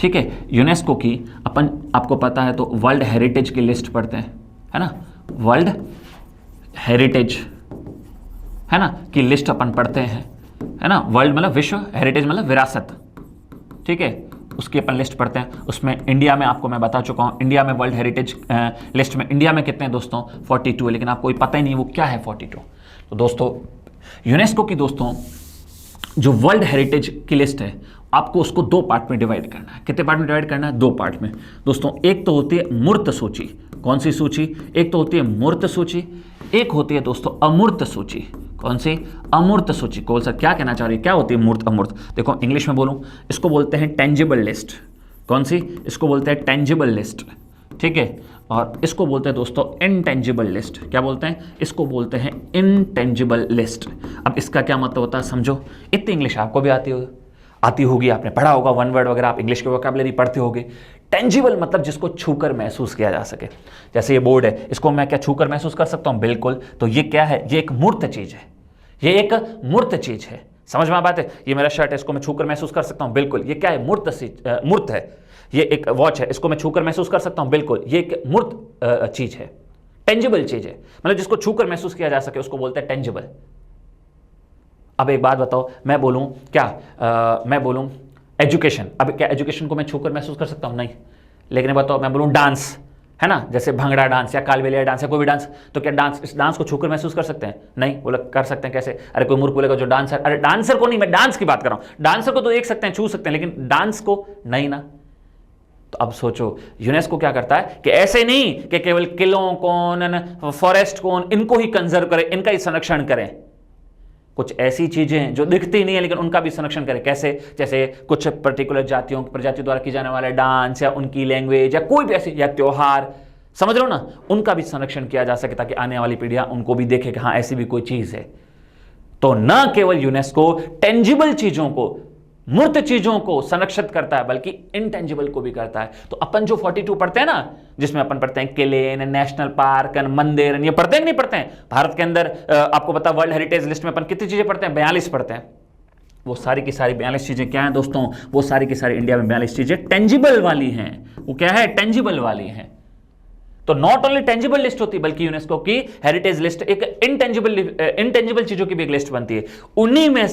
ठीक है। यूनेस्को की अपन, आपको पता है तो वर्ल्ड हेरिटेज की लिस्ट पढ़ते हैं, है ना, वर्ल्ड हेरिटेज, है ना, की लिस्ट अपन पढ़ते हैं, है ना। वर्ल्ड मतलब विश्व, हेरिटेज मतलब विरासत, ठीक है, उसकी अपन लिस्ट पढ़ते हैं। उसमें इंडिया में आपको मैं बता चुका हूं, इंडिया में वर्ल्ड हेरिटेज लिस्ट में इंडिया में कितने हैं दोस्तों, 42 है। लेकिन आपको पता ही नहीं वो क्या है 42। तो दोस्तों यूनेस्को की दोस्तों जो वर्ल्ड हेरिटेज की लिस्ट है, आपको उसको 2 पार्ट में डिवाइड करना है। कितने पार्ट में डिवाइड करना है, 2 पार्ट में दोस्तों। एक तो होती है मूर्त सूची। कौन सी सूची, एक तो होती है मूर्त सूची, एक होती है दोस्तों अमूर्त सूची। कौन सी, अमूर्त सूची। कौन सा, क्या कहना चाह रही है, क्या होती है मूर्त अमूर्त। देखो इंग्लिश में बोलूं, इसको बोलते हैं टेंजिबल लिस्ट। कौन सी, इसको बोलते हैं टेंजिबल लिस्ट, ठीक है। और इसको बोलते हैं दोस्तों इनटेंजिबल लिस्ट। क्या बोलते हैं, इसको बोलते हैं इनटेंजिबल लिस्ट। अब इसका क्या मतलब होता है समझो। इतनी इंग्लिश आपको भी आती होगी, आपने पढ़ा होगा, 1 वर्ड वगैरह आप इंग्लिश के वोकैबुलरी पढ़ते होगे। टेंजिबल मतलब जिसको छूकर महसूस किया जा सके। जैसे ये बोर्ड है, इसको मैं क्या छूकर महसूस कर सकता हूं, बिल्कुल। तो ये क्या है, ये एक मूर्त चीज है, ये एक मूर्त चीज है। समझ में बात है, ये मेरा शर्ट है, इसको मैं छूकर महसूस कर सकता हूं, बिल्कुल। ये क्या है, मूर्त है। ये एक वॉच है, इसको मैं छूकर महसूस कर सकता हूं, बिल्कुल। ये एक मूर्त चीज है, टेंजिबल चीज है, मतलब जिसको छूकर महसूस किया जा सके उसको बोलते हैं टेंजिबल। अब एक बात बताओ, मैं बोलूं क्या, मैं बोलूं एजुकेशन। अब क्या एजुकेशन को मैं छूकर महसूस कर सकता हूं, नहीं। लेकिन बताओ मैं बोलूं डांस, है ना, जैसे भंगड़ा डांस या कालबेलिया डांस या कोई भी डांस, तो क्या इस डांस को छूकर महसूस कर सकते हैं, नहीं। बोला कर सकते हैं, कैसे, अरे कोई मूर्ख बोलेगा जो डांसर, अरे डांसर को नहीं, मैं डांस की बात कर रहा हूं। डांसर को तो देख सकते हैं, छू सकते हैं, लेकिन डांस को नहीं ना। तो अब सोचो यूनेस्को क्या करता है कि ऐसे नहीं कि केवल किलों को, फॉरेस्ट को, इनको ही कंजर्व करें, इनका ही संरक्षण करें। कुछ ऐसी चीजें जो दिखती नहीं है लेकिन उनका भी संरक्षण करें। कैसे, जैसे कुछ पर्टिकुलर प्रजातियों द्वारा की जाने वाले डांस या उनकी लैंग्वेज या कोई भी ऐसी, या त्योहार, समझ रहे हो ना, उनका भी संरक्षण किया जा सके ताकि आने वाली पीढ़ियां उनको भी देखे कि हाँ ऐसी भी कोई चीज है। तो न केवल यूनेस्को टेंजिबल चीजों को, मूर्त चीजों को संरक्षित करता है, बल्कि इनटेंजिबल को भी करता है। तो अपन जो 42 पढ़ते हैं ना, जिसमें अपन पढ़ते हैं किले, नेशनल पार्क, मंदिर, ये पढ़ते हैं कि नहीं पढ़ते हैं। भारत के अंदर आपको पता वर्ल्ड हेरिटेज लिस्ट में अपन कितनी चीजें पढ़ते हैं, 42 पढ़ते हैं। वो सारी की सारी 42 चीजें क्या हैं दोस्तों, वो सारी की सारी इंडिया में 42 चीजें टेंजिबल वाली हैं। वो क्या है, टेंजिबल वाली हैं। तो नॉट ओनली टेंजिबल लिस्ट होती बल्कि यूनेस्को की हेरिटेज लिस्ट एक इंटेंजिबल चीजों की भी एक लिस्ट बनती है। उन्हीं में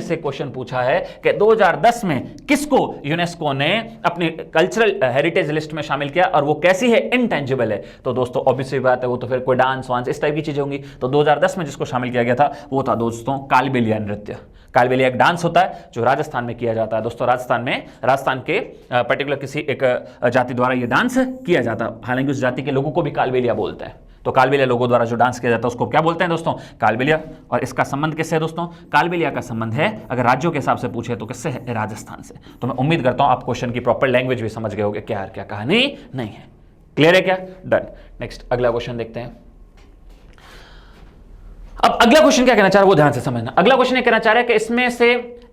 से क्वेश्चन पूछा है कि 2010 में किसको यूनेस्को ने अपनी कल्चरल हेरिटेज लिस्ट में शामिल किया और वो कैसी है, इंटेंजिबल है। तो दोस्तों ऑब्वियसली बात है वो तो फिर कोई डांस वांस इस टाइप की चीजें होंगी। तो 2010 में जिसको शामिल किया गया था वो था दोस्तों कालबेलिया नृत्य। कालबेलिया एक डांस होता है जो राजस्थान में किया जाता है दोस्तों। राजस्थान के पर्टिकुलर किसी एक जाति द्वारा ये डांस किया जाता है, हालांकि उस जाति के लोगों को भी कालबेलिया बोलते हैं। तो कालबेलिया लोगों द्वारा जो डांस किया जाता है उसको क्या बोलते हैं दोस्तों, कालबेलिया। और इसका संबंध किससे है दोस्तों, कालबेलिया का संबंध है अगर राज्यों के हिसाब से पूछे तो किससे है, राजस्थान से। तो मैं उम्मीद करता हूं आप क्वेश्चन की प्रॉपर लैंग्वेज भी समझ गए होंगे, क्या कहानी नहीं है। क्लियर है क्या, डन। नेक्स्ट अगला क्वेश्चन देखते हैं। अब अगला क्वेश्चन क्या कहना चाह रहा है वो ध्यान से समझना। अगला क्वेश्चन ये कहना चाह रहा है कि इसमें से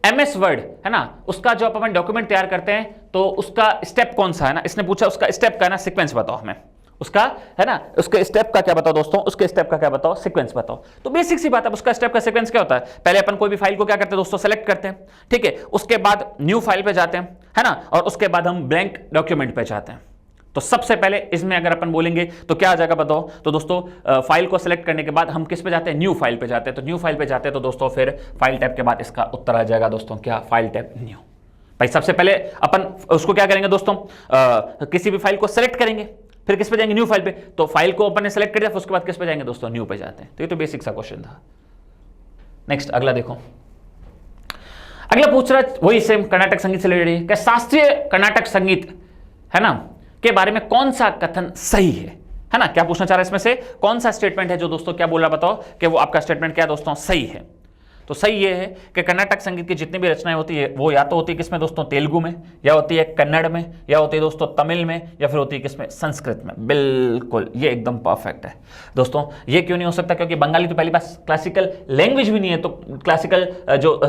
एमएस वर्ड है ना, उसका जो अपन डॉक्यूमेंट तैयार करते हैं तो उसका स्टेप कौन सा है ना, इसने पूछा उसका स्टेप का ना सीक्वेंस बताओ हमें, उसका है ना, उसके स्टेप का क्या बताओ दोस्तों, उसके स्टेप का क्या बताओ, सीक्वेंस बताओ। तो बेसिक सी बात है, उसका स्टेप का सीक्वेंस क्या होता है, पहले अपन कोई भी फाइल को क्या करते हैं दोस्तों, सेलेक्ट करते हैं, ठीक है, उसके बाद न्यू फाइल पे जाते हैं है ना, और उसके बाद हम ब्लैंक डॉक्यूमेंट पे जाते हैं। तो सबसे पहले इसमें अगर अपन बोलेंगे तो क्या आ जाएगा बताओ, तो दोस्तों फाइल को सिलेक्ट करने के बाद हम किस पे जाते हैं, न्यू फाइल पे जाते हैं। तो न्यू फाइल पे जाते हैं तो दोस्तों फिर फाइल टैब के बाद इसका उत्तर आ जाएगा दोस्तों क्या, फाइल टैब न्यू। भाई सबसे पहले अपन उसको क्या करेंगे दोस्तों, किसी भी फाइल को सिलेक्ट करेंगे, फिर किस पे जाएंगे, न्यू फाइल पे। तो फाइल को अपन ने सिलेक्ट कर दिया, फिर उसके बाद किस पे जाएंगे दोस्तों, न्यू पे जाते हैं। तो ये तो बेसिक सा क्वेश्चन था। नेक्स्ट अगला देखो, अगला पूछ रहा है वही सेम कर्नाटक संगीत से रिलेटेड है, शास्त्रीय कर्नाटक संगीत है ना के बारे में कौन सा कथन सही है ना, क्या पूछना चाह रहा है इसमें से कौन सा स्टेटमेंट है जो दोस्तों क्या बोल रहा बताओ कि वो आपका स्टेटमेंट क्या दोस्तों सही है। तो सही ये है कि कर्नाटक संगीत की जितनी भी रचनाएं होती है वो या तो होती है किसमें दोस्तों, तेलुगु में, या होती है कन्नड़ में, या होती है दोस्तों तमिल में, या फिर होती है किसमें, संस्कृत में। बिल्कुल ये एकदम परफेक्ट है दोस्तों। ये क्यों नहीं हो सकता, क्योंकि बंगाली तो पहली बात क्लासिकल लैंग्वेज भी नहीं है, तो क्लासिकल जो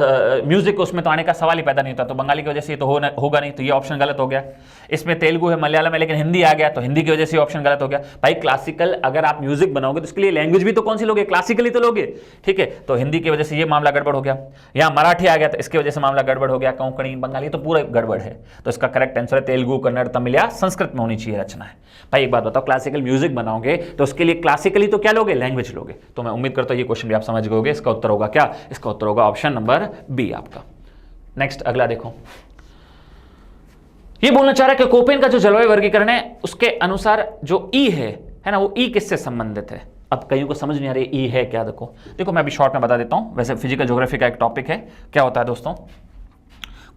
म्यूजिक उसमें तो आने का सवाल ही पैदा नहीं होता, तो बंगाली की वजह से ये तो होगा नहीं, तो ये ऑप्शन गलत हो गया। इसमें तेलुगु है, मलयालम है, लेकिन हिंदी आ गया तो हिंदी की वजह से ऑप्शन गलत हो गया। भाई क्लासिकल अगर आप म्यूजिक बनाओगे तो उसके लिए लैंग्वेज भी तो कौन सी लोगे, क्लासिकली तो लोगे, ठीक है। तो हिंदी की वजह से ये मामला गड़बड़ हो गया, यहां मराठी आ गया तो इसकी वजह से मामला गड़बड़ हो गया, कोंकणी बंगाली तो पूरा गड़बड़ है। तो इसका करेक्ट आंसर है तेलुगु, कन्नड़, तमिल या संस्कृत में होनी चाहिए रचना है। भाई एक बात बताओ, क्लासिकल म्यूजिक बनाओगे तो उसके लिए क्लासिकली तो क्या लोगे, लैंग्वेज लोगे। तो मैं उम्मीद करता हूं ये क्वेश्चन भी आप समझ गए। इसका उत्तर होगा क्या, इसका उत्तर होगा ऑप्शन नंबर बी आपका। नेक्स्ट अगला देखो, ये बोलना चाह रहा है कि कोपेन का जो जलवायु वर्गीकरण है उसके अनुसार जो ई है ना, वो ई किससे संबंधित है। अब कईयों को समझ नहीं आ रही ई है क्या, देखो मैं अभी शॉर्ट में बता देता हूं। वैसे फिजिकल ज्योग्राफी का एक टॉपिक है, क्या होता है दोस्तों,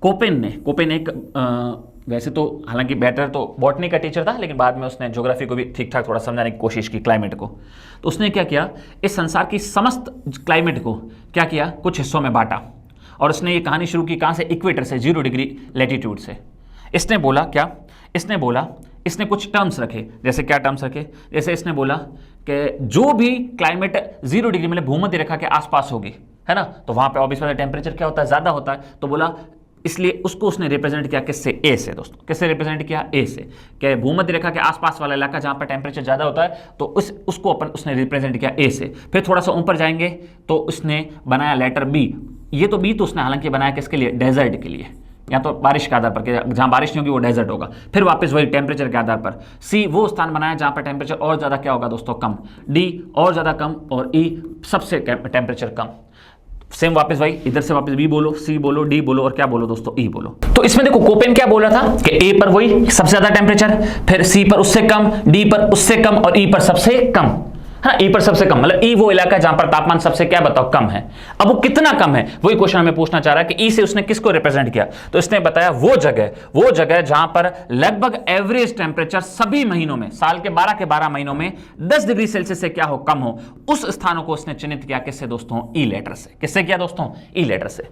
कोपेन एक वैसे तो हालांकि बेटर तो बॉटनी का टीचर था, लेकिन बाद में उसने ज्योग्राफी को भी ठीक ठाक थोड़ा समझाने की कोशिश की, क्लाइमेट को। तो उसने क्या किया, इस संसार की समस्त क्लाइमेट को क्या किया, कुछ हिस्सों में बांटा, और उसने ये कहानी शुरू की कहां से, इक्वेटर से, 0 डिग्री लैटिट्यूड से। इसने बोला क्या, इसने कुछ टर्म्स रखे, जैसे क्या टर्म्स रखे, जैसे इसने बोला कि जो भी क्लाइमेट 0 डिग्री मतलब भूमध्य रेखा के आसपास होगी है ना, तो वहां पे ऑब्वियसली टेम्परेचर क्या होता है, ज्यादा होता है। तो बोला इसलिए उसको उसने रिप्रेजेंट किया किससे, ए से दोस्तों। किससे रिप्रेजेंट किया, ए से, कि भूमध्य रेखा के आसपास वाला इलाका जहां पर टेम्परेचर ज्यादा होता है तो उसको उसने रिप्रेजेंट किया ए से। फिर थोड़ा सा ऊपर जाएंगे तो उसने बनाया लेटर बी। ये तो बी तो उसने हालांकि बनाया किसके लिए, डेजर्ट के लिए, या तो बारिश के आधार पर, जहां बारिश नहीं होगी वो डेजर्ट होगा। फिर वापस वही टेम्परेचर के आधार पर। सी वो स्थान बनाया जहां पर टेम्परेचर और ज्यादा क्या होगा दोस्तों, कम। डी और ज्यादा कम, और ई सबसे टेम्परेचर कम। सेम वापस वही, इधर से वापस बी बोलो, सी बोलो, डी बोलो, और क्या बोलो दोस्तों, ई बोलो। तो इसमें देखो कोपेन क्या बोल रहा था कि ए पर वही सबसे ज्यादा टेम्परेचर, फिर सी पर उससे कम, डी पर उससे कम, और ई पर सबसे कम है। ई पर सबसे कम मतलब ई वो इलाका जहां पर तापमान सबसे क्या बताओ, कम है। अब वो कितना कम है, वही क्वेश्चन हमें पूछना चाह रहा है कि ई से उसने किसको रिप्रेजेंट किया। तो इसने बताया वो जगह जहां पर लगभग एवरेज टेम्परेचर सभी महीनों में, साल के 12 महीनों में 10 डिग्री सेल्सियस से क्या हो, कम हो। उस स्थानों को उसने चिन्हित किया किससे दोस्तों, ई लेटर से। किससे किया दोस्तों, ई लेटर से,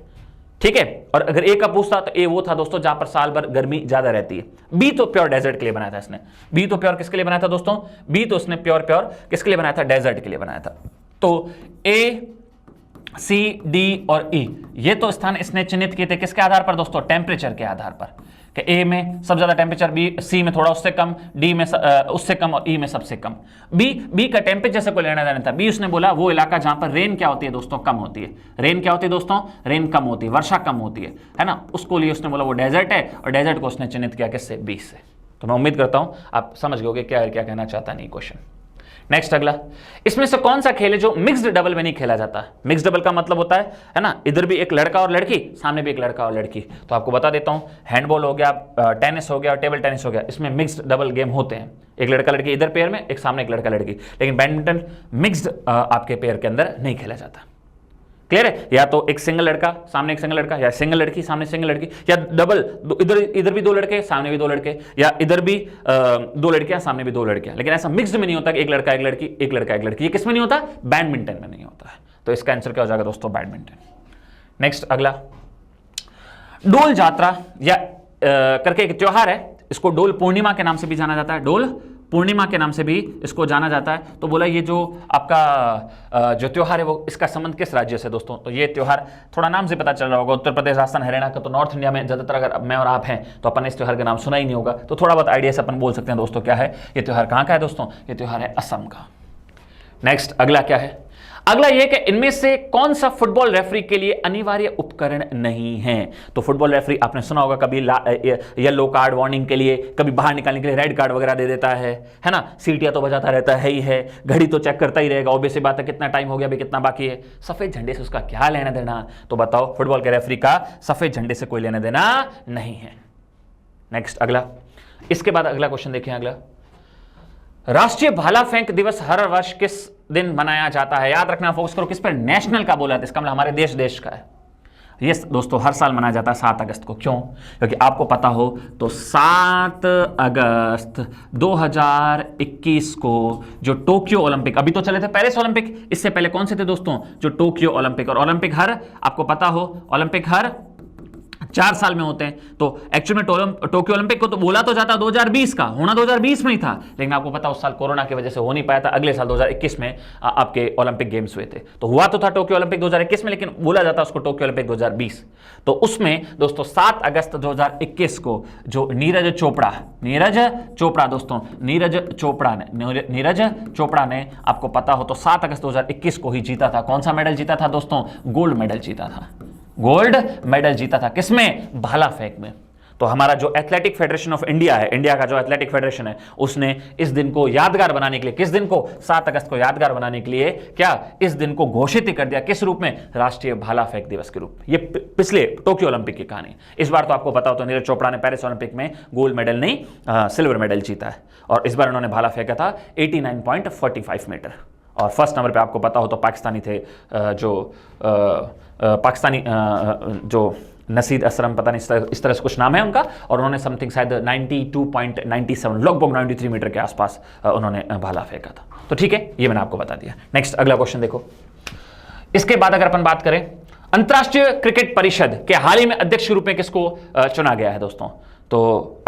ठीक है। और अगर ए का पूछता तो ए वो था दोस्तों जहां पर साल भर गर्मी ज्यादा रहती है। बी तो प्योर डेजर्ट के लिए बनाया था इसने। बी तो प्योर किसके लिए बनाया था दोस्तों, बी तो उसने प्योर किसके लिए बनाया था, डेजर्ट के लिए बनाया था। तो ए, सी, डी और ई ये तो स्थान इसने चिन्हित किए थे किसके आधार पर दोस्तों, टेम्परेचर के आधार पर, कि ए में सबसे ज्यादा टेम्परेचर, बी, सी में थोड़ा उससे कम, डी में उससे कम, और ई में सबसे कम। बी का टेम्परेचर से कोई लेना देना था। बी उसने बोला वो इलाका जहां पर रेन क्या होती है दोस्तों, कम होती है। रेन क्या होती है दोस्तों, रेन कम होती है, वर्षा कम होती है ना, उसको लिए उसने बोला वो डेजर्ट है, और डेजर्ट को उसने चिन्हित किया किससे, बी से। तो मैं उम्मीद करता हूं आप समझ गए क्या क्या कहना चाहता नहीं क्वेश्चन। नेक्स्ट अगला, इसमें से कौन सा खेल है जो मिक्स्ड डबल में नहीं खेला जाता? मिक्स्ड डबल का मतलब होता है ना, इधर भी एक लड़का और लड़की, सामने भी एक लड़का और लड़की। तो आपको बता देता हूं, हैंडबॉल हो गया, टेनिस हो गया और टेबल टेनिस हो गया, इसमें मिक्स्ड डबल गेम होते हैं। एक लड़का लड़की इधर पेयर में, एक सामने एक लड़का लड़की। लेकिन बैडमिंटन मिक्स्ड आपके पेयर के अंदर नहीं खेला जाता। क्लियर है? या तो एक सिंगल लड़का सामने एक सिंगल लड़का, या सिंगल लड़की सामने सिंगल लड़की, या डबल, इधर भी दो लड़के सामने भी दो लड़के, या इधर भी दो लड़कियां सामने भी दो लड़कियां। लेकिन ऐसा मिक्स्ड में नहीं होता कि एक लड़का एक लड़की, एक लड़का एक लड़की। ये किस में नहीं होता? बैडमिंटन में नहीं होता है। तो इसका आंसर क्या हो जाएगा दोस्तों? बैडमिंटन। नेक्स्ट अगला, डोल जात्रा या करके एक त्योहार है, इसको डोल पूर्णिमा के नाम से भी जाना जाता है। डोल पूर्णिमा के नाम से भी इसको जाना जाता है। तो बोला ये जो आपका जो त्योहार है वो इसका संबंध किस राज्य से दोस्तों? तो ये त्योहार थोड़ा नाम से पता चल रहा होगा, उत्तर प्रदेश, राजस्थान, हरियाणा का। तो नॉर्थ इंडिया में ज्यादातर अगर मैं और आप हैं तो अपन इस त्योहार का नाम सुना ही नहीं होगा। तो थोड़ा बहुत आइडिया से अपन बोल सकते हैं दोस्तों क्या है ये त्योहार, कहाँ का है दोस्तों? ये त्योहार है असम का। नेक्स्ट अगला क्या है? अगला यह कि इनमें से कौन सा फुटबॉल रेफरी के लिए अनिवार्य उपकरण नहीं है? तो फुटबॉल रेफरी आपने सुना होगा कभी येलो कार्ड वार्निंग के लिए, कभी बाहर निकालने के लिए रेड कार्ड वगैरह दे देता है ना। सीटियां तो बजाता रहता है ही है, घड़ी तो चेक करता ही रहेगा, ऑब्वियस सी बात है कितना टाइम हो गया, अभी कितना बाकी है। सफेद झंडे से उसका क्या लेना देना? तो बताओ, फुटबॉल के रेफरी का सफेद झंडे से कोई लेना देना नहीं है। नेक्स्ट अगला, इसके बाद अगला क्वेश्चन देखें। अगला, राष्ट्रीय भाला फेंक दिवस हर वर्ष किस दिन मनाया जाता है? याद रखना, फोकस करो किस पर? नेशनल का बोला था, इसका मतलब हमारे देश का है। ये दोस्तों हर साल मनाया जाता है 7 अगस्त को। क्यों? क्योंकि आपको पता हो तो 7 अगस्त 2021 को जो टोक्यो ओलंपिक, अभी तो चले थे पेरिस ओलंपिक, इससे पहले कौन से थे दोस्तों? जो टोक्यो ओलंपिक। और ओलंपिक हर, आपको पता हो ओलंपिक हर 4 साल में होते हैं। तो एक्चुअल में टोक्यो ओलंपिक को तो बोला तो जाता 2020 का, होना 2020 में ही था, लेकिन आपको पता उस साल कोरोना की वजह से हो नहीं पाया था। अगले साल 2021 में आपके ओलंपिक गेम्स हुए थे। तो हुआ तो था टोक्यो ओलंपिक 2021 में, लेकिन बोला जाता उसको टोक्यो ओलंपिक 2020। तो उसमें दोस्तों 7 अगस्त 2021 को जो नीरज चोपड़ा ने आपको पता हो तो 7 अगस्त 2021 को ही जीता था। कौन सा मेडल जीता था दोस्तों? गोल्ड मेडल जीता था। गोल्ड मेडल जीता था किसमें? भाला फेंक में। तो हमारा जो एथलेटिक फेडरेशन ऑफ इंडिया है, इंडिया का जो एथलेटिक फेडरेशन है, उसने इस दिन को यादगार बनाने के लिए, किस दिन को? 7 अगस्त को यादगार बनाने के लिए क्या इस दिन को घोषित ही कर दिया? किस रूप में? राष्ट्रीय भाला फेंक दिवस के रूप में। ये पिछले टोक्यो ओलंपिक की कहानी। इस बार तो आपको पता हो तो नीरज चोपड़ा ने पेरिस ओलंपिक में गोल्ड मेडल नहीं सिल्वर मेडल जीता है। और इस बार उन्होंने भाला फेंका था 89.45 मीटर। और फर्स्ट नंबर पे आपको पता हो तो पाकिस्तानी थे, जो नसीद असलम, पता नहीं इस तरह से कुछ नाम है उनका, और उन्होंने समथिंग शायद 92.97 लगभग 93 मीटर के आसपास उन्होंने भाला फेंका था। तो ठीक है, ये मैंने आपको बता दिया। नेक्स्ट अगला क्वेश्चन देखो। इसके बाद अगर अपन बात करें, अंतर्राष्ट्रीय क्रिकेट परिषद के हाल ही में अध्यक्ष के रूप में किसको चुना गया है दोस्तों? तो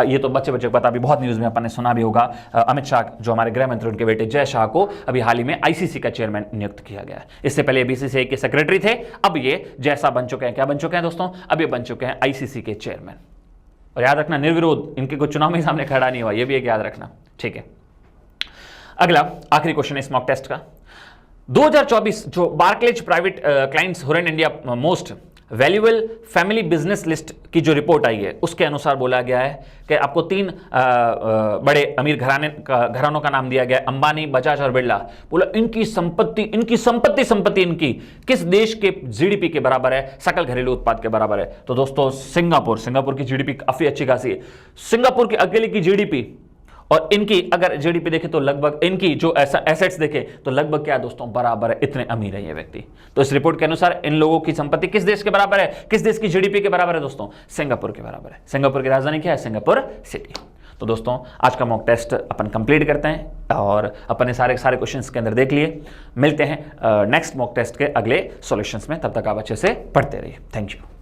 ये तो बच्चे को पता, अभी बहुत न्यूज़ में अपन ने सुना भी होगा, अमित शाह जो हमारे गृह मंत्री, उनके बेटे जय शाह को अभी हाल ही में आईसीसी का चेयरमैन नियुक्त किया गया है। इससे पहले बीसीसीआई के सेक्रेटरी थे, अब ये जय शाह बन चुके हैं। क्या बन चुके हैं दोस्तों? अब ये बन चुके हैं आईसीसी के चेयरमैन। और याद रखना, निर्विरोध, इनके कोई चुनाव में सामने खड़ा नहीं हुआ, ये भी एक याद रखना, ठीक है। अगला आखिरी क्वेश्चन है इस मॉक टेस्ट का। 2024 जो Barclays private clients Huron India most valuable family business list की जो रिपोर्ट आई है, उसके अनुसार बोला गया है कि आपको 3 बड़े अमीर घरानों का नाम दिया गया है, अंबानी, बजाज और बिरला। बोला इनकी संपत्ति इनकी किस देश के जीडीपी के बराबर है, सकल घरेलू उत्पाद के बराबर है? तो दोस्तों सिंगापुर की जीडीपी काफी अच्छी खासी है। सिंगापुर की अकेले की जीडीपी और इनकी अगर जीडीपी देखें तो लगभग, इनकी जो एसेट्स देखें तो लगभग क्या दोस्तों बराबर है, इतने अमीर है ये व्यक्ति। तो इस रिपोर्ट के अनुसार इन लोगों की संपत्ति किस देश के बराबर है, किस देश की जीडीपी के बराबर है दोस्तों? सिंगापुर के बराबर है। सिंगापुर की राजधानी क्या है? Singapore city. तो दोस्तों आज का मॉक टेस्ट अपन कंप्लीट करते हैं और अपन ने सारे क्वेश्चंस के अंदर देख लिए। मिलते हैं नेक्स्ट मॉक टेस्ट के अगले सॉल्यूशंस में, तब तक आप अच्छे से पढ़ते रहिए। Thank you.